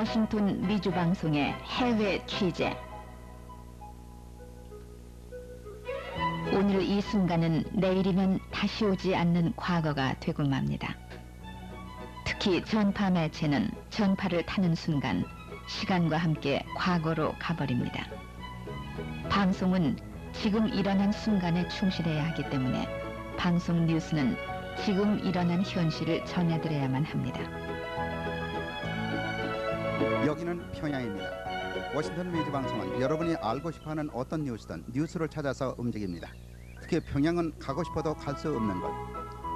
워싱턴 미주 방송의 해외 취재. 오늘 이 순간은 내일이면 다시 오지 않는 과거가 되고 맙니다. 특히 전파 매체는 전파를 타는 순간 시간과 함께 과거로 가버립니다. 방송은 지금 일어난 순간에 충실해야 하기 때문에 방송 뉴스는 지금 일어난 현실을 전해드려야만 합니다. 여기는 평양입니다. 워싱턴 미주 방송은 여러분이 알고 싶어하는 어떤 뉴스든 뉴스를 찾아서 움직입니다. 특히 평양은 가고 싶어도 갈 수 없는 곳.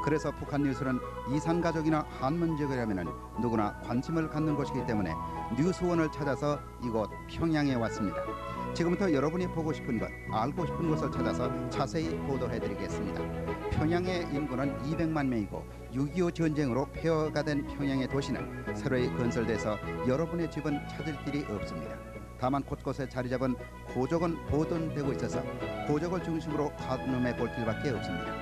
그래서 북한 뉴스는 이산가족이나 한문 지역이라면 누구나 관심을 갖는 곳이기 때문에 뉴스원을 찾아서 이곳 평양에 왔습니다. 지금부터 여러분이 보고 싶은 것, 알고 싶은 것을 찾아서 자세히 보도를 해드리겠습니다. 평양의 인구는 200만 명이고 6.25 전쟁으로 폐허가 된 평양의 도시는 새로이 건설돼서 여러분의 집은 찾을 길이 없습니다. 다만 곳곳에 자리 잡은 고족은 보존되고 있어서 고족을 중심으로 가늠해 볼 길밖에 없습니다.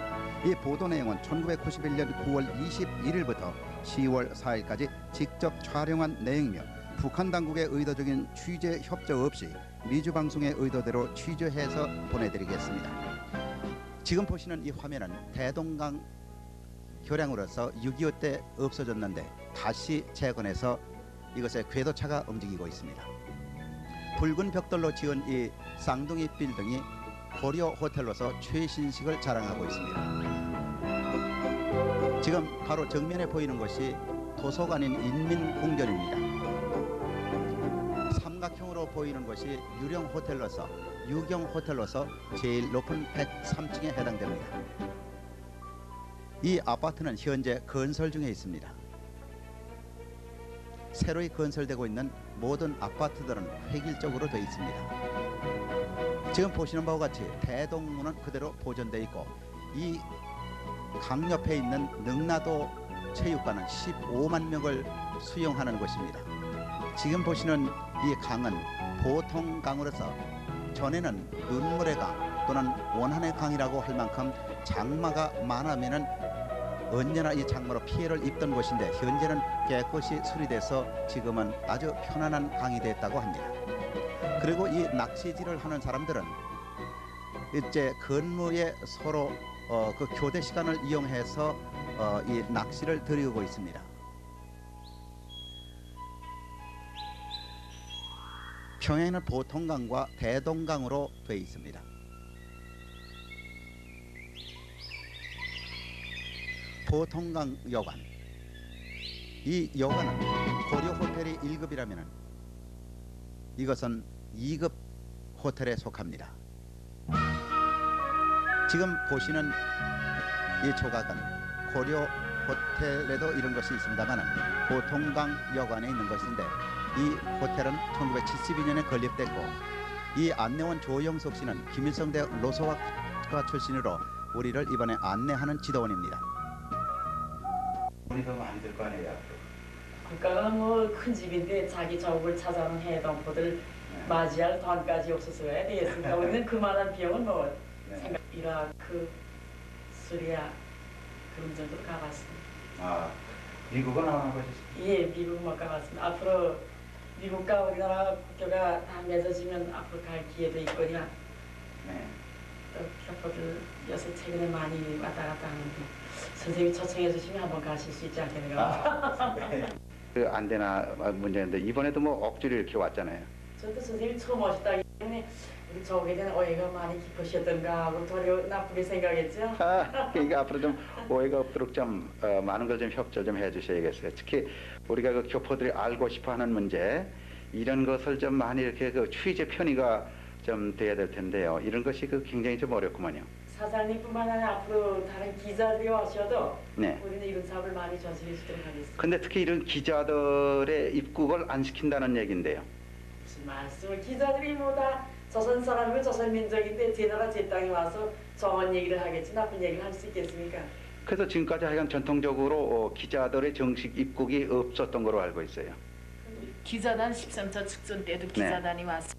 이 보도 내용은 1991년 9월 21일부터 10월 4일까지 직접 촬영한 내용이며 북한 당국의 의도적인 취재 협조 없이 미주 방송의 의도대로 취재해서 보내드리겠습니다. 지금 보시는 이 화면은 대동강 교량으로서 6.25 때 없어졌는데 다시 재건해서 이것의 궤도차가 움직이고 있습니다. 붉은 벽돌로 지은 이 쌍둥이 빌딩이 고려 호텔로서 최신식을 자랑하고 있습니다. 지금 바로 정면에 보이는 것이 도서관인 인민궁전입니다. 삼각형으로 보이는 것이 유령 호텔로서 유경 호텔로서 제일 높은 103층에 해당됩니다. 이 아파트는 현재 건설 중에 있습니다. 새로이 건설되고 있는 모든 아파트들은 획일적으로 되어 있습니다. 지금 보시는 바와 같이 대동문은 그대로 보존되어 있고 이 강 옆에 있는 능라도 체육관은 15만 명을 수용하는 곳입니다. 지금 보시는 이 강은 보통 강으로서 전에는 눈물의 강 또는 원한의 강이라고 할 만큼 장마가 많으면은 언제나 이 장마로 피해를 입던 곳인데 현재는 깨끗이 수리돼서 지금은 아주 편안한 강이 됐다고 합니다. 그리고 이 낚시질을 하는 사람들은 이제 근무에 서로 그 교대 시간을 이용해서 이 낚시를 들이고 있습니다. 평양에는 보통강과 대동강으로 되어 있습니다. 보통강 여관. 이 여관은 고려 호텔이 1급이라면 이것은 2급 호텔에 속합니다. 지금 보시는 이 조각은 고려 호텔에도 이런 것이 있습니다만 보통강 여관에 있는 것인데 이 호텔은 1972년에 건립됐고 이 안내원 조영석 씨는 김일성대 로서학과 출신으로 우리를 이번에 안내하는 지도원입니다. 돈이 더 많이 들 거 아니에요? 국가가 뭐 큰 집인데 자기 적을 찾아오는 해동포들 맞이할 돈까지 없었어야 되겠습니까? 우리는 그만한 비용은 뭐 이라크, 시리아 그런 정도로 가봤습니다. 아, 미국은 안 가보셨어요? 예, 미국만 가봤습니다. 앞으로 미국과 우리나라 국교가 다 맺어지면 앞으로 갈 기회도 있거든요. 네. 또 교포들 요새 최근에 많이 왔다 갔다 하는데 선생님이 초청해 주시면 한번 가실 수 있지 않겠는가? 네. 그 안테나 문제인데 이번에도 뭐 억지로 이렇게 왔잖아요. 저도 선생님이 처음 오셨다기 때문에 우리 저에 대한 오해가 많이 깊으셨던가 하고 도리어 나쁘게 생각했죠. 그러니까 앞으로 좀 오해가 없도록 좀 많은 걸 좀 협조 좀 해주셔야겠어요. 특히 우리가 그 교포들이 알고 싶어하는 문제 이런 것을 좀 많이 이렇게 그 취재 편의가 좀 돼야 될 텐데요. 이런 것이 그 굉장히 좀 어렵구만요. 사장님뿐만 아니라 앞으로 다른 기자들이 오셔도 네. 우리는 이런 사업을 많이 전수해 주도록 하겠습니다. 근데 특히 이런 기자들의 입국을 안 시킨다는 얘기인데요. 무슨 말씀을 기자들이 뭐 다 조선 사람이고 조선 민족인데 제 나라 제 땅에 와서 좋은 얘기를 하겠지 나쁜 얘기를 할 수 있겠습니까? 그래서 지금까지 하여간 전통적으로 기자들의 정식 입국이 없었던 걸로 알고 있어요. 기자단 13차 축전 때도 기자단이 왔어.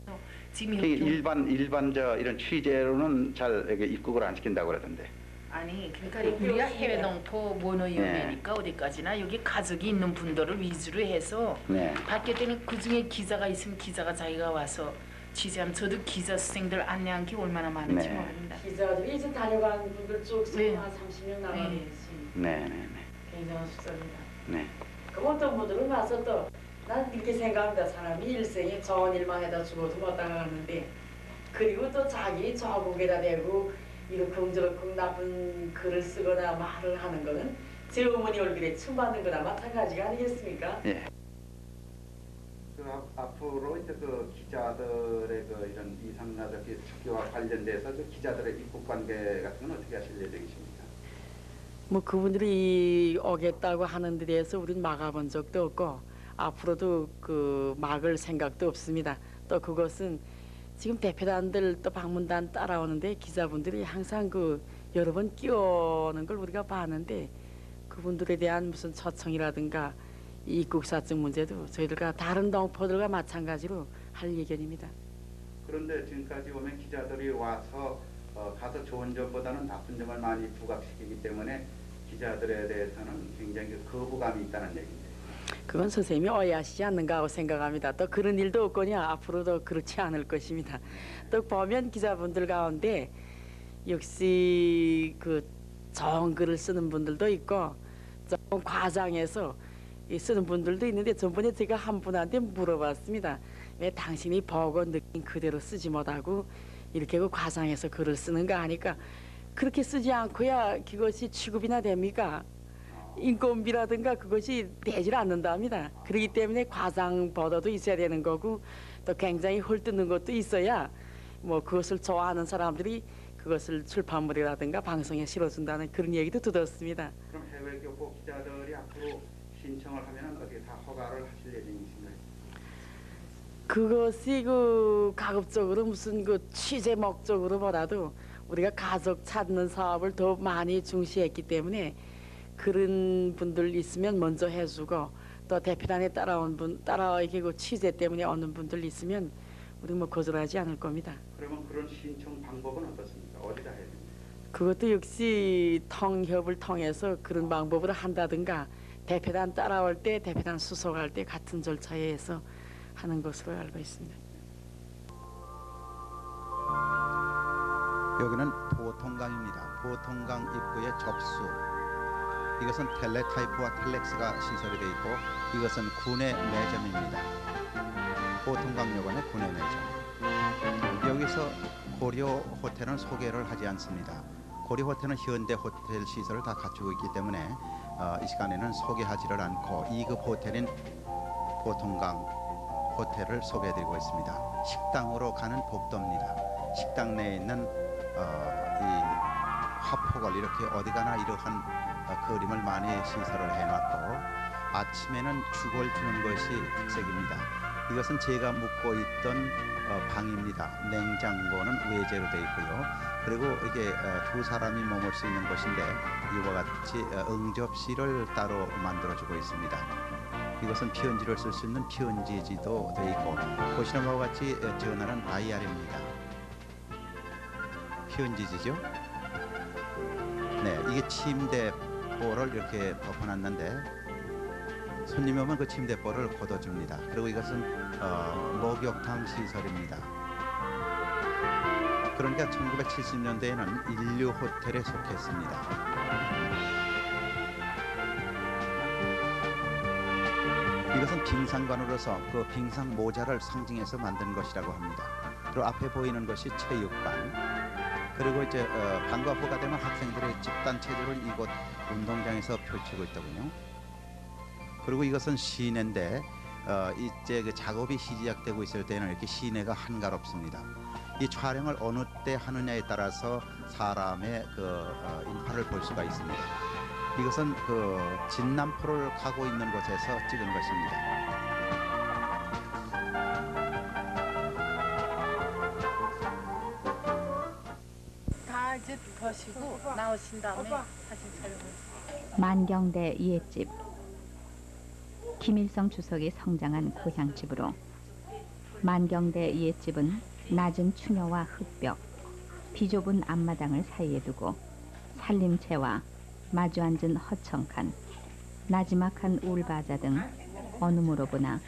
지금 일반 이런 취재로는 잘 이렇게 입국을 안 시킨다고 그러던데. 아니 그러니까 우리가 해외 동포 모노연맹이니까 어디까지나 여기 가족이 있는 분들을 위주로 해서 네. 받게 되는 그 중에 기자가 있으면 기자가 자기가 와서 취재하면 저도 기자 수생들 안내한 게 얼마나 많은지 네. 모릅니다. 기자들이 이제 다녀간 분들 쭉 네. 한 30명 남았습니다. 네. 굉장한 숫자입니다. 네. 그 어떤 분들은 와서 또 난 이렇게 생각합니다. 사람이 일생에 좋은 일만 해다 죽어도 못 당하는데 그리고 또 자기 저곡에다 대고 이렇게 저렇게 나쁜 글을 쓰거나 말을 하는 거는 제 어머니 얼굴에 침 받는 거나 마찬가지가 아니겠습니까? 예. 앞으로 이제 그 기자들의 그 이런 이상나적 특기와 관련돼서 기자들의 입국 관계 같은 건 어떻게 하실 예정이십니까? 뭐 그분들이 오겠다고 하는 데 대해서 우린 막아본 적도 없고 앞으로도 그 막을 생각도 없습니다. 또 그것은 지금 대표단들 또 방문단 따라오는데 기자분들이 항상 그 여러 번 끼어오는 걸 우리가 봤는데 그분들에 대한 무슨 초청이라든가 입국사증 문제도 저희들과 다른 동포들과 마찬가지로 할 예견입니다. 그런데 지금까지 보면 기자들이 와서 가서 좋은 점보다는 나쁜 점을 많이 부각시키기 때문에 기자들에 대해서는 굉장히 거부감이 있다는 얘기인데. 그건 선생님이 오해하시지 않는가 하고 생각합니다. 또 그런 일도 없거냐 앞으로도 그렇지 않을 것입니다. 또 보면 기자분들 가운데 역시 그 좋은 글을 쓰는 분들도 있고 좀 과장해서 쓰는 분들도 있는데 전번에 제가 한 분한테 물어봤습니다. 왜 당신이 보고 느낀 그대로 쓰지 못하고 이렇게 그 과장해서 글을 쓰는가 하니까 그렇게 쓰지 않고야 그것이 취급이나 됩니까? 인건비라든가 그것이 되질 않는답니다. 그렇기 때문에 과장 보도도 있어야 되는 거고 또 굉장히 헐뜯는 것도 있어야 뭐 그것을 좋아하는 사람들이 그것을 출판물이라든가 방송에 실어준다는 그런 얘기도 들었습니다. 그럼 해외 교포 기자들이 앞으로 신청을 하면 어떻게 다 허가를 하실 예정이신가요? 그것이 그 가급적으로 무슨 그 취재 목적으로보다도 우리가 가족 찾는 사업을 더 많이 중시했기 때문에 그런 분들 있으면 먼저 해주고 또 대표단에 따라온 분 따라 이렇게 그 취재 때문에 오는 분들 있으면 우리 뭐 거절하지 않을 겁니다. 그러면 그런 신청 방법은 어떻습니까? 어디다 해야 됩니까? 그것도 역시 통협을 통해서 그런 방법으로 한다든가 대표단 따라올 때 대표단 수속할 때 같은 절차에 해서 하는 것으로 알고 있습니다. 여기는 보통강입니다. 보통강 입구의 접수. 이것은 텔레타이프와 텔렉스가 시설이 되어 있고 이것은 군의 매점입니다. 보통강요관의 군의 매점. 여기서 고려 호텔은 소개를 하지 않습니다. 고려 호텔은 현대 호텔 시설을 다 갖추고 있기 때문에 이 시간에는 소개하지를 않고 2급 호텔인 보통강 호텔을 소개해드리고 있습니다. 식당으로 가는 복도입니다. 식당 내에 있는 이 화폭을 이렇게 어디가나 이러한 그림을 많이 시설을 해놨고 아침에는 죽을 주는 것이 특색입니다. 이것은 제가 묵고 있던 방입니다. 냉장고는 외제로 되어 있고요. 그리고 이게 두 사람이 머물 수 있는 곳인데 이와 같이 응접실을 따로 만들어주고 있습니다. 이것은 편지를 쓸 수 있는 편지지도 되어 있고 보시는 바와 같이 전화는 다이아리입니다. 편지지죠. 네, 이게 침대볼을 이렇게 덮어놨는데 손님이 오면 그 침대볼을 걷어줍니다. 그리고 이것은 목욕탕 시설입니다. 그러니까 1970년대에는 인류 호텔에 속했습니다. 이것은 빙상관으로서 그 빙상 모자를 상징해서 만든 것이라고 합니다. 그리고 앞에 보이는 것이 체육관. 그리고 이제 방과 후가 되면 학생들의 집단 체조를 이곳 운동장에서 펼치고 있더군요. 그리고 이것은 시내인데 이제 그 작업이 시작되고 있을 때는 이렇게 시내가 한가롭습니다. 이 촬영을 어느 때 하느냐에 따라서 사람의 그 인파를 볼 수가 있습니다. 이것은 그 진남포를 가고 있는 곳에서 찍은 것입니다. 다 이제 보시고 나오신 다음에 사진 촬영을. 만경대 이웃집. 김일성 주석이 성장한 고향집으로 만경대 이웃집은 낮은 추녀와 흙벽, 비좁은 앞마당을 사이에 두고 살림채와 마주 앉은 허청칸, 나지막한 울바자 등 어느 무로 보나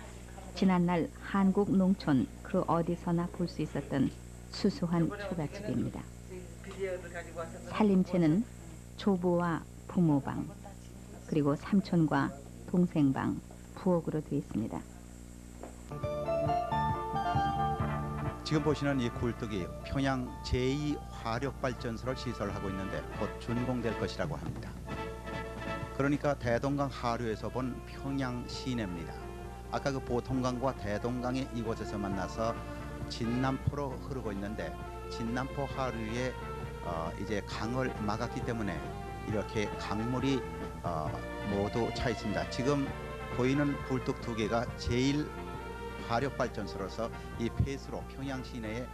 지난날 한국 농촌 그 어디서나 볼 수 있었던 수수한 초가집입니다. 살림채는 조부와 부모방, 그리고 삼촌과 동생방, 부엌으로 되어 있습니다. 지금 보시는 이 굴뚝이 평양 제2화력발전소를 시설하고 있는데 곧 준공될 것이라고 합니다. 그러니까 대동강 하류에서 본 평양 시내입니다. 아까 그 보통강과 대동강이 이곳에서 만나서 진남포로 흐르고 있는데 진남포 하류에 이제 강을 막았기 때문에 이렇게 강물이 모두 차 있습니다. 지금 보이는 굴뚝 두 개가 제1화력발전소로서 이 폐수로 평양 시내의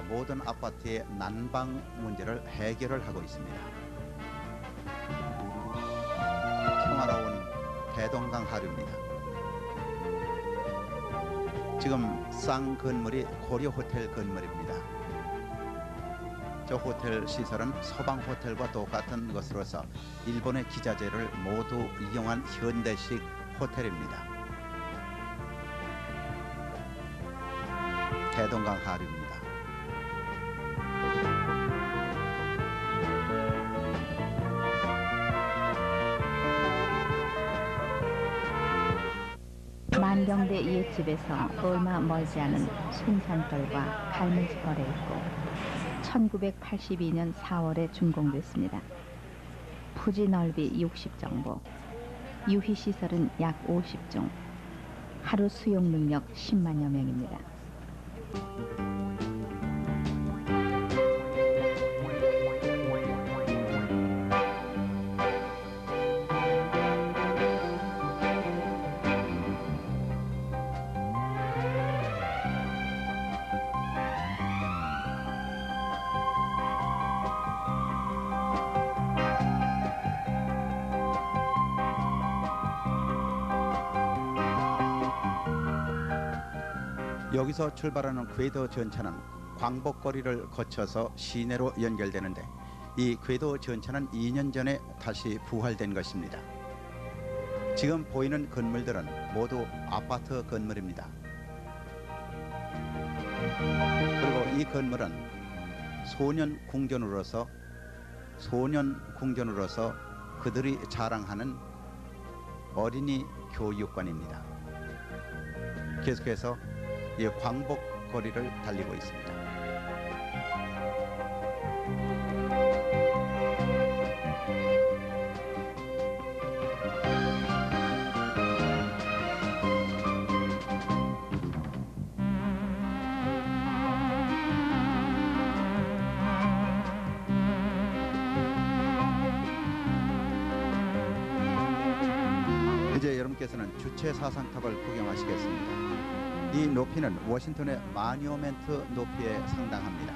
모든 아파트의 난방 문제를 해결을 하고 있습니다. 평화로운 대동강 하류입니다. 지금 쌍 건물이 고려 호텔 건물입니다. 저 호텔 시설은 서방 호텔과 똑같은 것으로서 일본의 기자재를 모두 이용한 현대식 호텔입니다. 대동강 하류입니다. 만경대 옛집에서 얼마 멀지 않은 순산벌과 갈매지벌에 있고 1982년 4월에 준공됐습니다. 부지 넓이 60정보, 유희시설은 약 50종, 하루 수용 능력 10만여 명입니다. 여기서 출발하는 궤도 전차는 광복거리를 거쳐서 시내로 연결되는데 이 궤도 전차는 2년 전에 다시 부활된 것입니다. 지금 보이는 건물들은 모두 아파트 건물입니다. 그리고 이 건물은 소년 궁전으로서 그들이 자랑하는 어린이 교육관입니다. 계속해서 이 광복거리를 달리고 있습니다. 이제 여러분께서는 주체 사상탑을 구경하시겠습니다. 이 높이는 워싱턴의 마뉴멘트 높이에 상당합니다.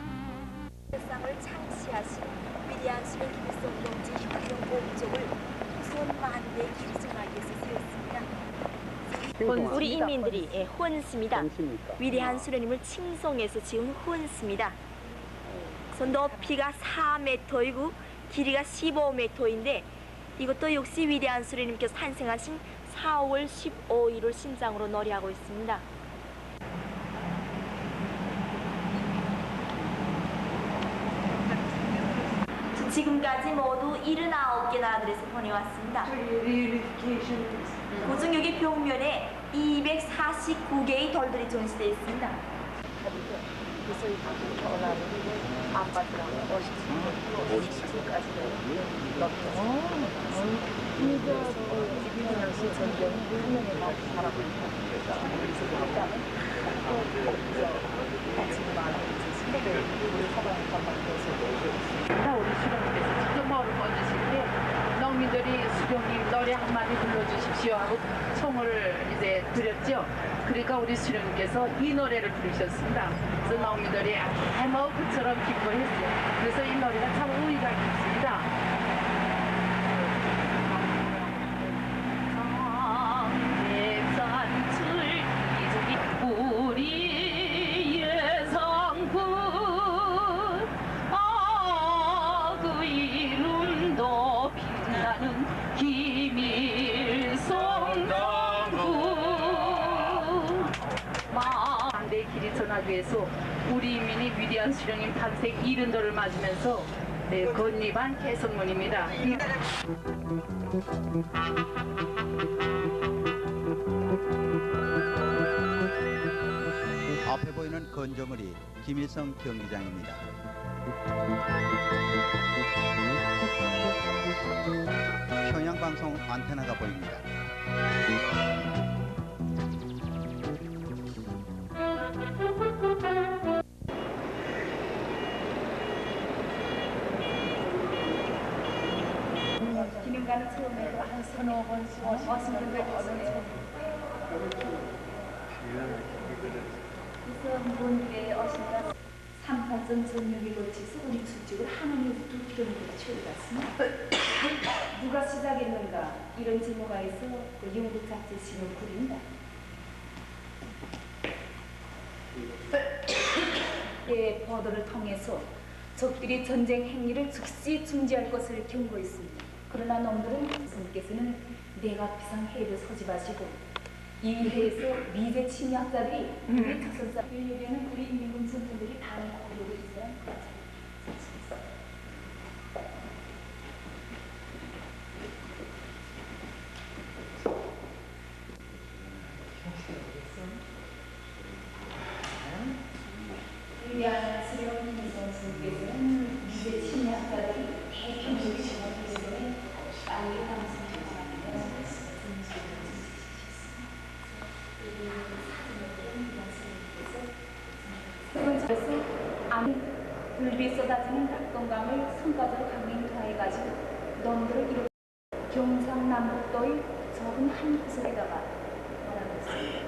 세상을 창시하신 위대한 수령 김일성 동지 혁명 공적을 후손 만대에 기증하기 위해서 세웠습니다. 우리 인민들이 혼스입니다. 위대한 수령님을 칭송해서 지은 혼스입니다. 그래서 높이가 4m이고 길이가 15m인데 이것도 역시 위대한 수령님께서 탄생하신 4월 15일을 심장으로 노래하고 있습니다. 지금까지 모두 79개 나라들에서 보내왔습니다. 그중 여기 벽면에 249개의 돌들이 전시되어 있습니다. 우리 수령님께서 직접 마을을 꺼주실 때 농민들이 수령님 노래 한마디 불러주십시오 하고 청을 이제 드렸죠. 그러니까 우리 수령님께서 이 노래를 부르셨습니다. 그래서 농민들이 해먹처럼 기뻐했어요. 그래서 이 노래가 참 의의가 깊습니다. 우리의 성분 그 이름 망대의 길이 전하기 위해서 우리 인민이 위대한 수령님 탄생 70도를 맞으면서 건립한 개성문입니다. 앞에 보이는 건조물이 김일성 경기장입니다. 평양방송 안테나가 보입니다. 기념관은 처음에 한 서너 번 왔으면 좋겠어요. 그래서 먼길에 오시느라 38선 전역에 걸쳐서 우리 축적을 하나님에서 2km 채워갔습니다. 누가 시작했는가 이런 제목하에서 그 영국 잡지 실은 글입니다. 예, 보도를 통해서 적들이 전쟁 행위를 즉시 중지할 것을 경고했습니다. 그러나 놈들은 스님께서는 내각 비상회의를 소집하시고 이 회에서 미제 침략자들이 우리 조선사 인류에는 우리 인민군 전투들이 다른 고려를 있어야 위대한 수령 김일성 스님께서는 미제 침략자들이 대평양을 지나기 때문에 빨리 감수를 하는데 그래서 아무 불비 쏟아지는 낙동강을 성가적으로 강행 더해가지고 놈들을 이렇게 경상남북도의 좁은 한 구석에다가 몰아넣었습니다.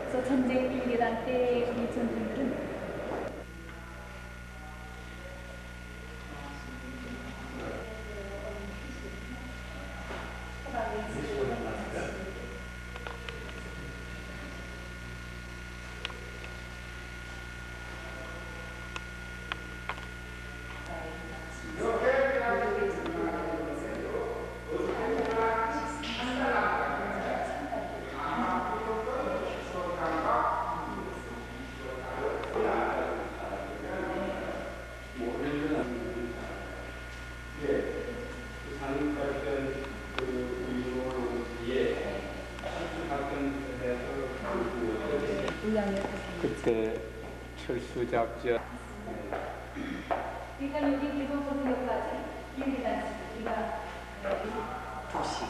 그래서 전쟁 1계단 때 우리 전쟁들은 그때 철수 작전 그러니까 여기 일본부터 여기까지 1계단씩 우리가 도시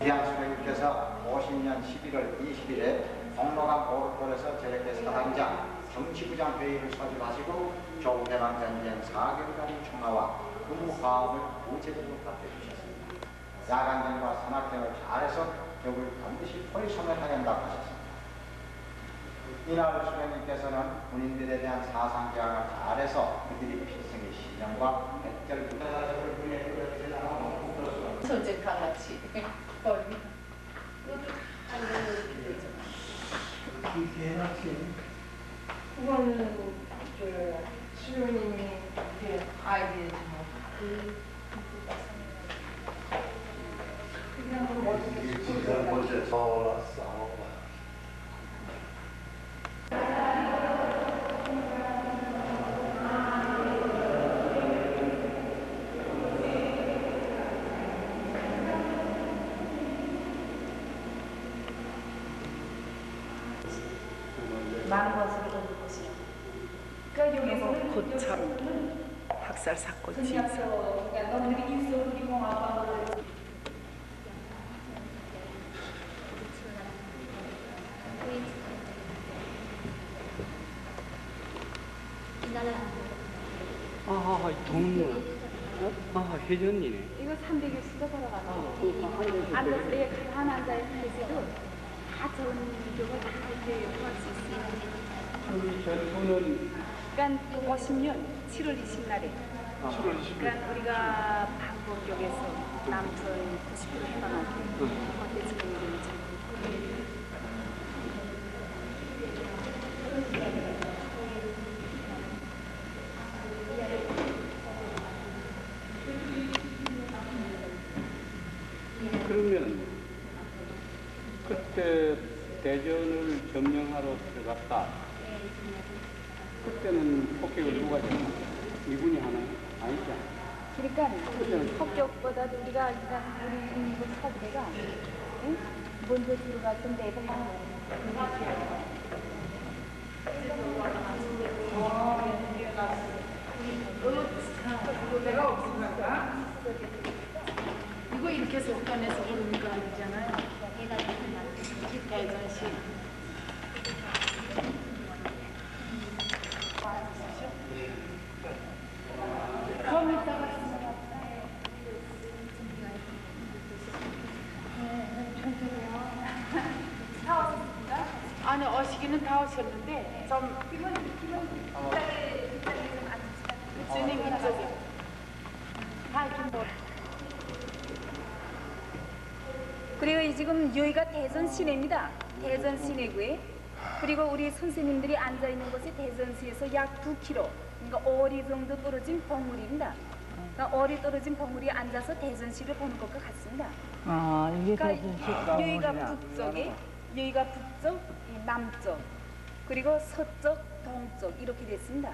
위대한 수령님께서 50년 11월 20일에 공로강 보르골에서 저렇게 사단장 정치부장 회의를 소집하시고 조국해방전쟁 4개월간의 총화와 의무화합을 구체적으로 밝혀주셨습니다. 야간전과 산악전을 잘해서 격을 반드시 포위소멸하게 한다고 하셨습니다. 이날 수령님께서는 군인들에 대한 사상개혁을 잘해서 그들이 필승의 신념과 백절 부자자적을 전쟁 강아지. 그거는 수련님이 이렇게 아이디어 많은 것을 얻을 것이라. 그러니까 여기서는 곧참 학살 사건이 그냥서 그러니까 너희들이 있어 우리 공화국을 회전이네. 이거 300일수도 걸어가고 앉았을 때 한 앉아야 계세도 다 좋은 교가 다 이렇게 구할 수 있어요. 전투는 그러니까 50년 7월 20날에 7월 20일. 그러니까 우리가 방법역에서 남편 90km 해방하게 그때 지금 이제 그러면 그때 대전을 점령하러 들어갔다. 그때는 폭격을 누가 했나? 미군이 하나요? 아니죠. 그러니까 폭격보다도 우리가 일단 우리 인구 서부대가 응? 먼저 들어갔던 데가 내가 없으니까 이거 이렇게 속단해서 오는 거 아니잖아요. 대전시 아니 어시기는 다 오셨는데 좀 주님 이쪽에 다 이렇게 뭐 그리고 지금 여기가 대전 시내입니다. 대전 시내구에 그리고 우리 선생님들이 앉아 있는 곳이 대전시에서 약 9km 그러니까 어리 정도 떨어진 벙물입니다. 그러니까 어리 떨어진 벙물이 앉아서 대전시를 보는 것과 같습니다. 이게 그러니까 여기가 북쪽에 여기가 북쪽, 이 남쪽 그리고 서쪽, 동쪽 이렇게 됐습니다.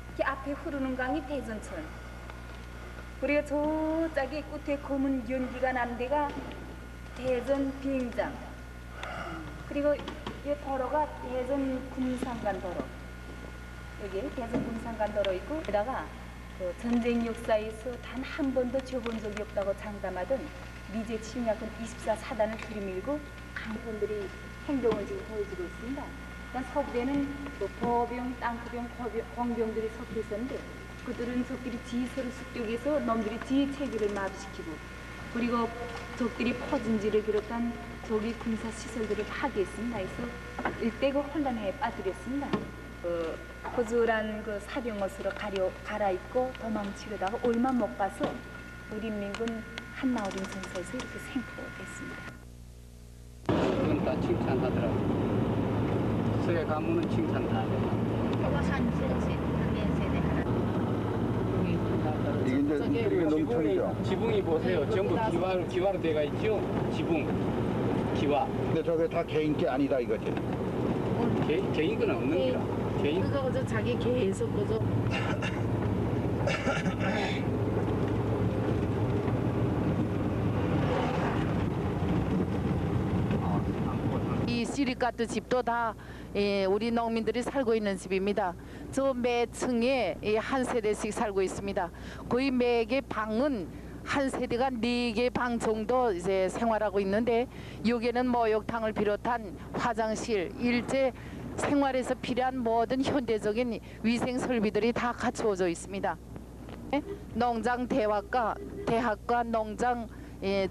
이렇게 앞에 흐르는 강이 대전천 그리고 저쪽에 끝에 검은 연기가 나는 데가 대전 비행장 그리고 이 도로가 대전 군산간 도로 여기 대전 군산간 도로 있고 게다가 그 전쟁 역사에서 단 한 번도 줘본 적이 없다고 장담하던 미제 침략군 24사단을 들이밀고 강군들이 행동을 지금 보여주고 있습니다. 그러니까 서부대는 뭐 보병, 땅크병, 공병들이 섞여 있었는데 그들은 적들이 지서를 습격해서 놈들이 지 체계를 마비시키고 그리고 적들이 퍼진지를 비롯한 적의 군사 시설들을 파괴했습니다. 그래서 일대가 혼란에 빠뜨렸습니다. 허술한 그 사병옷으로 갈아입고 도망치려다가 얼마 못 가서 우리 민군 한나어린 전사에서 이렇게 생포됐습니다. 그건 다 칭찬하더라고. 서해 가문은 칭찬 다 해. 이게 이제 농촌이죠. 지붕이 보세요. 전부 기와로 돼가 있죠. 지붕, 기와. 근데 저게 다 개인 게 아니다 이거지. 개인 건 없는 거라. 개인. 그거 그저 자기 개에서 그저 이 시리카트 집도 다 우리 농민들이 살고 있는 집입니다. 저 매 층에 한 세대씩 살고 있습니다. 거의 매개 방은 한 세대가 4개 방 정도 이제 생활하고 있는데 여기는 목욕탕을 비롯한 화장실, 일제 생활에서 필요한 모든 현대적인 위생 설비들이 다 갖추어져 있습니다. 농장 대학과 농장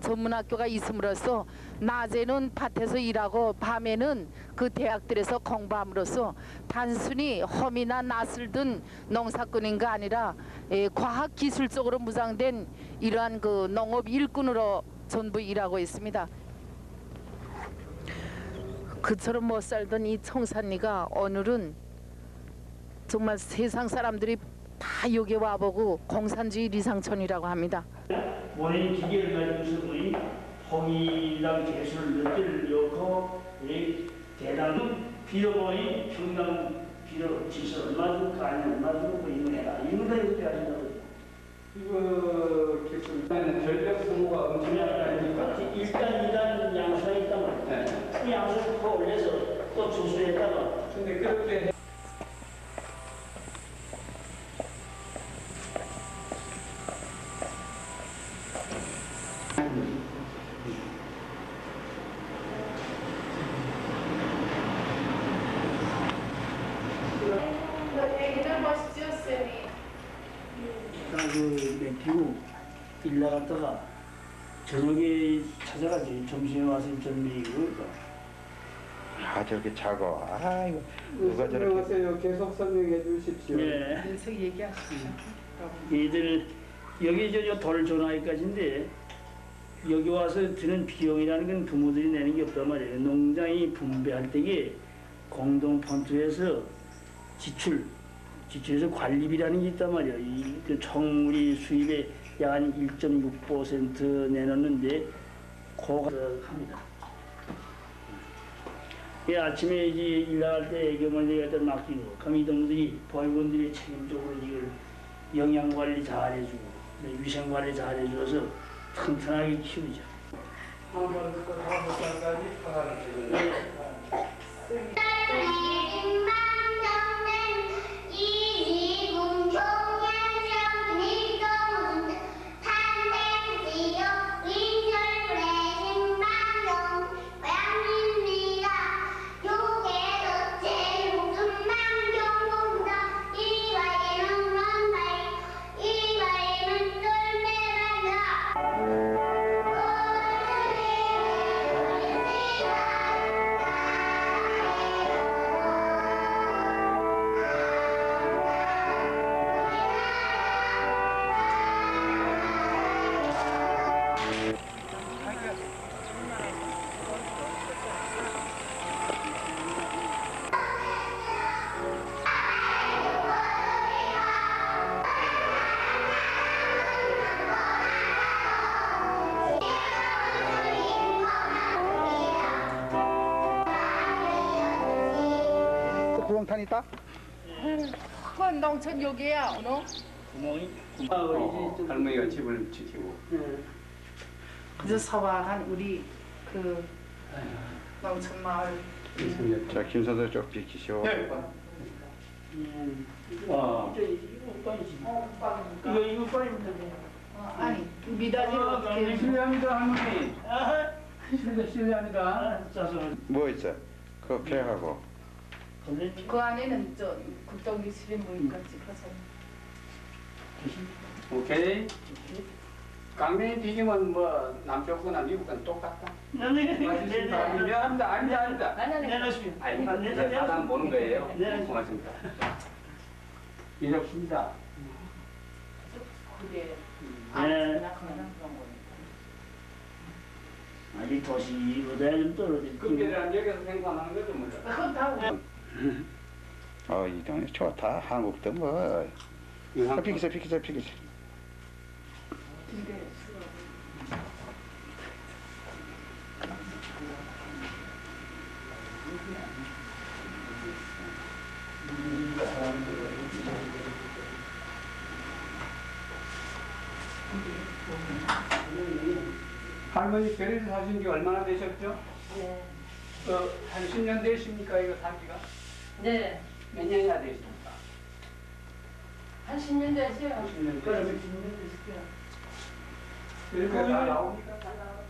전문학교가 있음으로써 낮에는 밭에서 일하고 밤에는 그 대학들에서 공부함으로써 단순히 험이나 낫을 든 농사꾼인가 아니라 과학기술적으로 무장된 이러한 그 농업 일꾼으로 전부 일하고 있습니다. 그처럼 못 살던 이 청산리가 오늘은 정말 세상 사람들이 다 여기 와보고 공산주의 리상천이라고 합니다. 원인 기계를 가지고서 우리 홍이랑 개수를 몇 개를 넣고 대단한 빌어버린 평당 빌어 지서 얼마 주고 아니 얼마 주고 이문해라 이렇게 하신다고. 이거 개수는 절벽 소모가 엄청나니까 일단 2단 양수가 있단 말이야. 그 양수를 더 올려서 또 주수했다가 근데 그렇게 얘기를 보시죠, 쌤이. 그 내피고 일 나갔다가 저녁에 찾아가지. 점심에 와서 점심이고 아 저렇게 작어. 아 이거 누가 저렇게. 오세요. 계속 설명해 주십시오. 네. 계속 얘기하시죠. 얘들 여기 돌 전화기까지인데 여기 와서 드는 비용이라는 건 부모들이 내는 게 없단 말이에요. 농장이 분배할 때에 공동 펀드에서 지출에서 관리비라는 게 있단 말이에요. 총 우리 수입의 약 한 1.6% 내놓는데 그거 합니다. 아침에 이제 일 나갈 때 애교머니 갖다 맡기고 그럼 이 동들이 보육원들이 책임적으로 이걸 영양 관리 잘 해주고 위생 관리 잘 해줘서 튼튼하게 키우죠. 한번 그 5살까지 파가는 지금. 구멍탄 있다? 그건 농촌 여기야, 오늘. 구멍이 할머니가 집을 지키고. 그래서 서방한 우리 그 농촌 마을. 자 김선도 쪽 비키시오. 와 이거 빠입니다. 아니 미닫이를 어떻게 실례합니다 할머니. 실례합니다. 짜서 뭐 있어? 그거 폐하고. 그 안에는 저 국정기술이 뭐니까 찍어서. 오케이. 강냉이 튀김은 뭐 남쪽이나 미국은 똑같다. 맛있습니다. 미안합니다. 아닙니다. 내놓습니다. 아니, 사람 보는 거예요. 고맙습니다. 이렇습니다. 그래. 네. 아직 도시보다 좀 떨어질 급비라는 여기서 생산하는 거죠, 뭐. 그건 다 이 동네 좋다. 한국도 뭐. 비키세요. 할머니 베리를 사신 지 얼마나 되셨죠? 네. 한 10년 되십니까, 이거 산지가? 네. 몇 년이나 되십니까? 한 10년 됐어요. 10년 그러면 되셨어요. 10년 됐을게요. 그리고 다 나옵니까? 잘 나와요.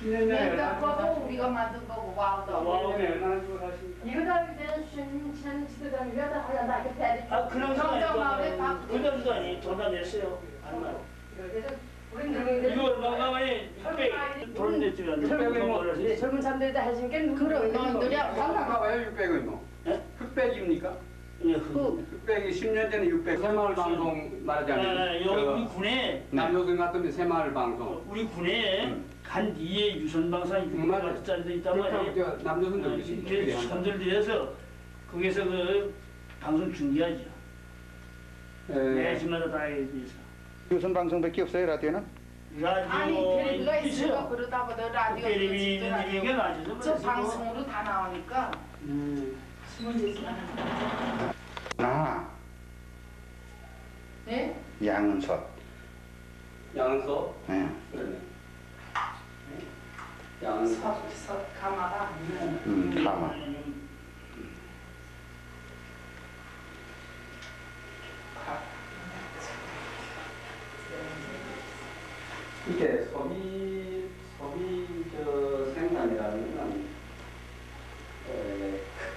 10년 전에 내가 거도 우리가 만든 거고 와우도. 10년 전에 얼마나 주고 사십니까? 이거 다닐 때는 순천 지도자는 여자 하려다 이렇게 배를 그런 정정마을에 다 그전도 아니 돈다 냈어요. 얼마? 우리 늙은이들 이거 얼마가 많이 800 돈 냈죠. 젊은 사람들이 다 하신 게 그럼 너희들이 봐봐요, 600은 뭐. 예? 흑백입니까? 흑백이 10년 전에 600 새마을 방송 말하자면 여기 우리 군에 남조선 같으면 새마을 방송 우리 군에 간 뒤에 유선방사이 600W짜리도 있단 말이에요. 남조선도 이렇게 선들들여서 거기서 그 방송 중계하죠. 매주마다 다 해야 돼서. 유선 방송밖에 없어요 라디오는? 아니 텔레비가 있으니까 있어요. 그러다 보다 라디오 텔레비 있는 얘기가 나죠. 저 방송으로 다 나오니까 아 네? 양은석. 양은서 네. 그러네. 양은서 가마라 가마. 이게 소비 저 생산이라는 건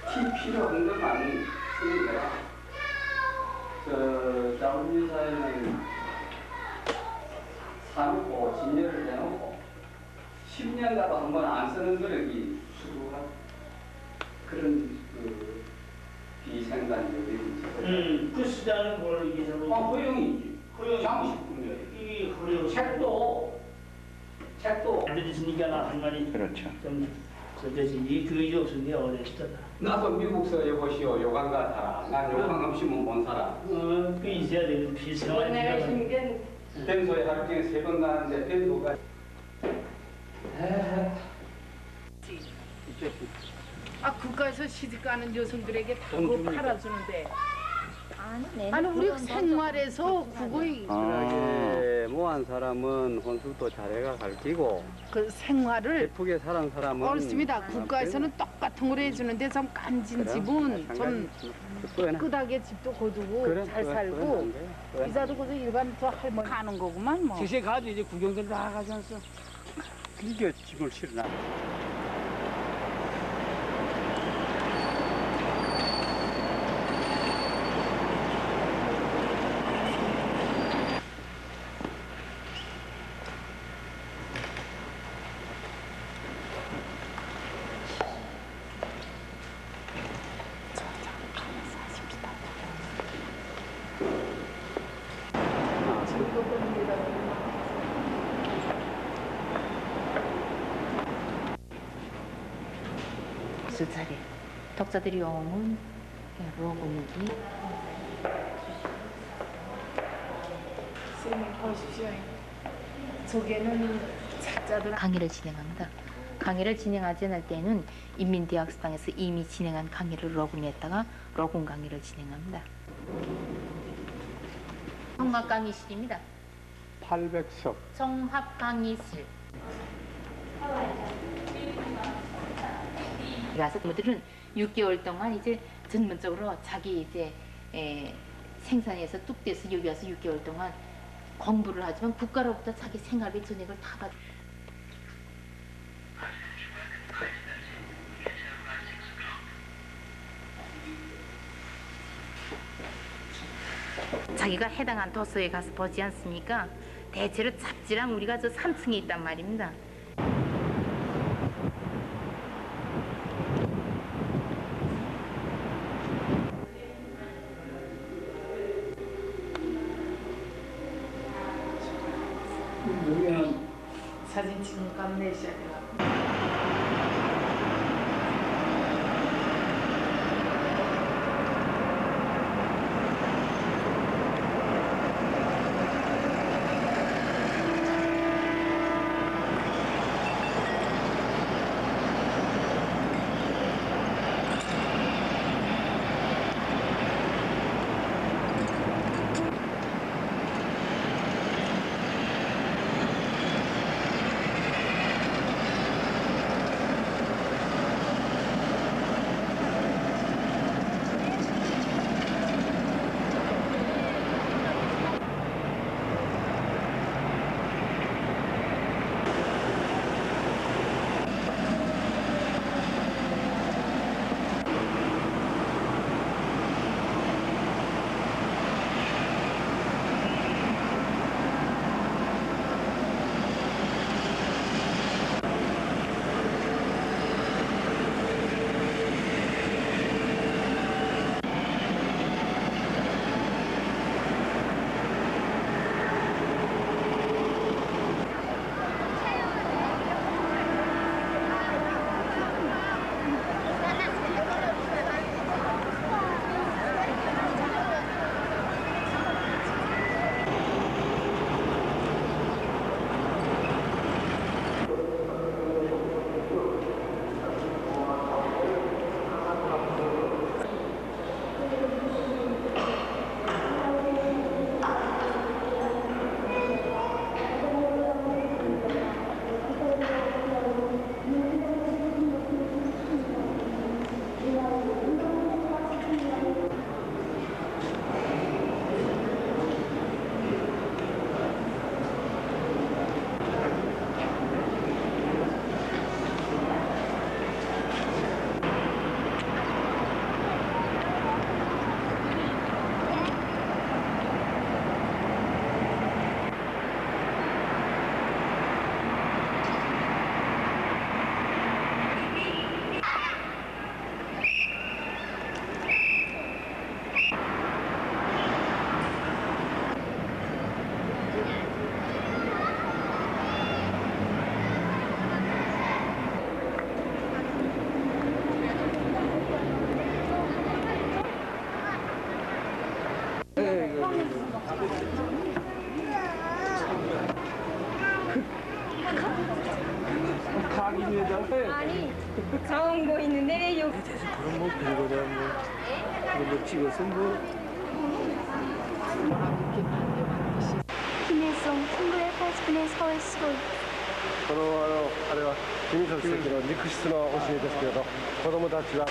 특히 필요한 것만 쓰는 거야. 저 자원유사에는 사놓고 진열을 해놓고 10년 가도 한 번 안 쓰는 거력이 수두가 그런 그 비생산적인 그 시장은 뭘 이게 허용이지. 허용이 장식품이야. 이게 허용. 책도 안 되니까 나 한마디 그렇죠. 좀 그저지 이 교육이 없으니 어렸을 때다. 나도 미국서 여보시오 요강가 살아. 난 요강 없이 못 살아. 그 있어야 되는 비생활. 내가 힘든 벤소에 하루 중에 3번 가는데 벤소가 국가에서 시집가는 여성들에게 다 그거 팔아주는데 아니 우리 생활에서 그거이 그러게 뭐한 사람은 혼술도 잘해가 가르치고 그 생활을 예쁘게 사는 사람은 옳습니다. 국가에서는 똑같은 걸 해주는데 좀 간진 집은 좀 끄덕의 집도 거두고 잘 살고 이자도 그저 일반 저 할머니 가는 거구만 뭐. 지세 가도 이제 구경들 다 가지 않았어. 이게 집을 실어놔. 술자리 독자들이 오면 로고기 선생님 보십시오. 저게는 작자들 강의를 진행합니다. 강의를 진행하지 않을 때는 인민대학수당에서 이미 진행한 강의를 녹음했다가 녹음 강의를 진행합니다. 종합 강의실입니다. 800석. 종합 강의실. 그래서 그들은 6개월 동안 이제 전문적으로 자기 이제 생산해서 뚝 떼서 여기 와서 6개월 동안 공부를 하지만 국가로부터 자기 생활비 전액을 다 받. 자기가 해당한 도서에 가서 보지 않습니까? 대체로 잡지랑 우리가 저 3층에 있단 말입니다. 사진 찍는 감 내셔야 돼요. 뭐 그거다 뭐 이거 찍어서 뭐 김일성 1980年서울 시로 このあれは金正恩主席の肉質の教えですけれど、子供たちは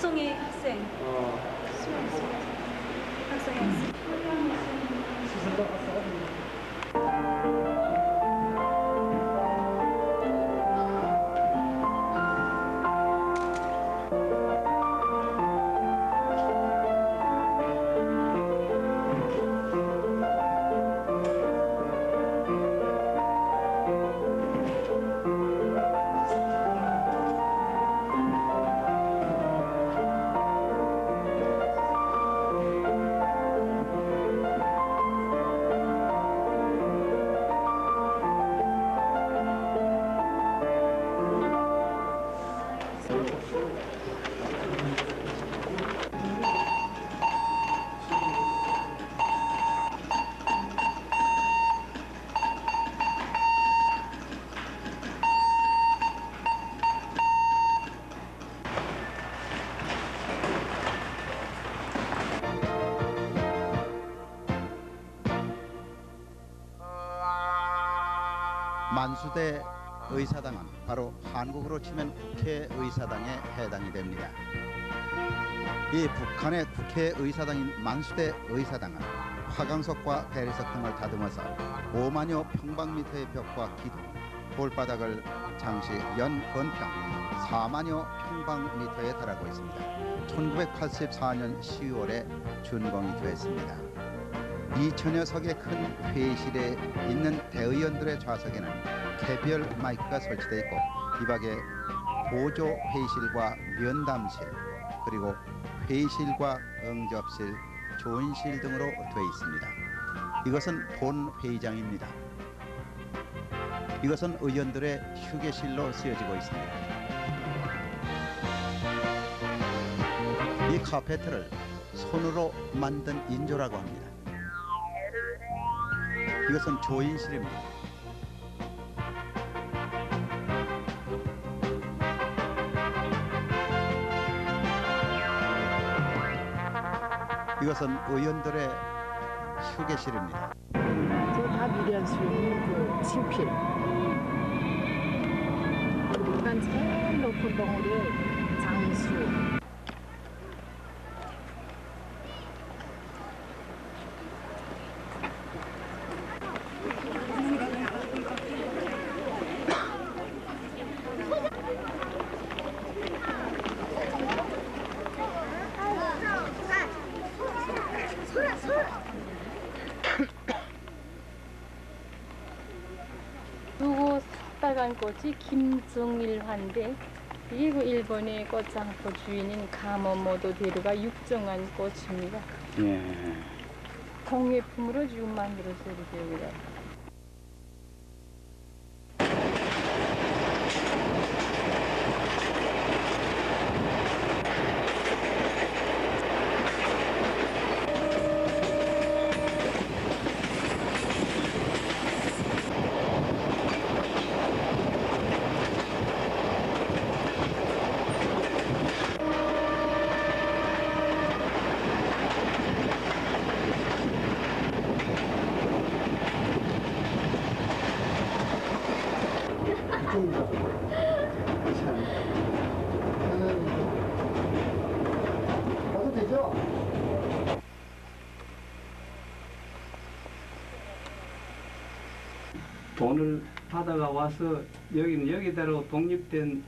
박송희 학생. 박송희 학생. 만수대 의사당은 바로 한국으로 치면 국회의사당에 해당이 됩니다. 이 북한의 국회의사당인 만수대 의사당은 화강석과 대리석 등을 다듬어서 5만여 평방미터의 벽과 기둥, 돌바닥을 장식 연 건평 4만여 평방미터에 달하고 있습니다. 1984년 10월에 준공이 되었습니다. 2천여 석의 큰 회의실에 있는 대의원들의 좌석에는 개별 마이크가 설치되어 있고 이 밖에 보조 회의실과 면담실 그리고 회의실과 응접실, 조인실 등으로 되어 있습니다. 이것은 본 회의장입니다. 이것은 의원들의 휴게실로 쓰여지고 있습니다. 이 카페트를 손으로 만든 인조라고 합니다. 이것은 조인실입니다. 이것은 의원들의 휴게실입니다. 저 다 미리한 수용이 그 친필. 일단 제일 높은 덩어리에 장수. 요거 빨간 꽃이 김정일화인데 이게 그 일본의 꽃장터 주인인 가모모도 대루가 육정한 꽃입니다. 예. 공예품으로 지금 만들어서 이렇게 여기다. 가도 되죠? 돈을 받아가 와서 여기는 여기대로 독립된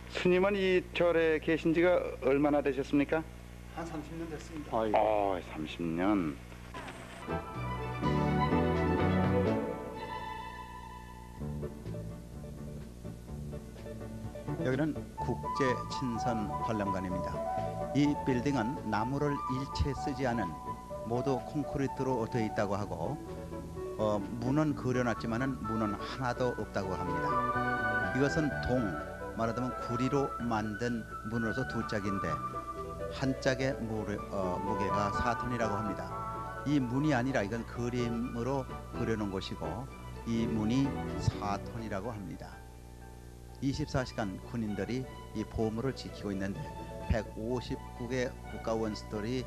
스님은 이 절에 계신 지가 얼마나 되셨습니까? 한 30년 됐습니다. 30년. 여기는 국제친선관람관입니다. 이 빌딩은 나무를 일체 쓰지 않은 모두 콘크리트로 되어 있다고 하고 문은 그려놨지만은 문은 하나도 없다고 합니다. 이것은 말하자면 구리로 만든 문으로서 두 짝인데 한 짝의 무게가 4톤이라고 합니다. 이 문이 아니라 이건 그림으로 그려놓은 것이고 이 문이 4톤이라고 합니다. 24시간 군인들이 이 보물을 지키고 있는데 159개 국가 원수들이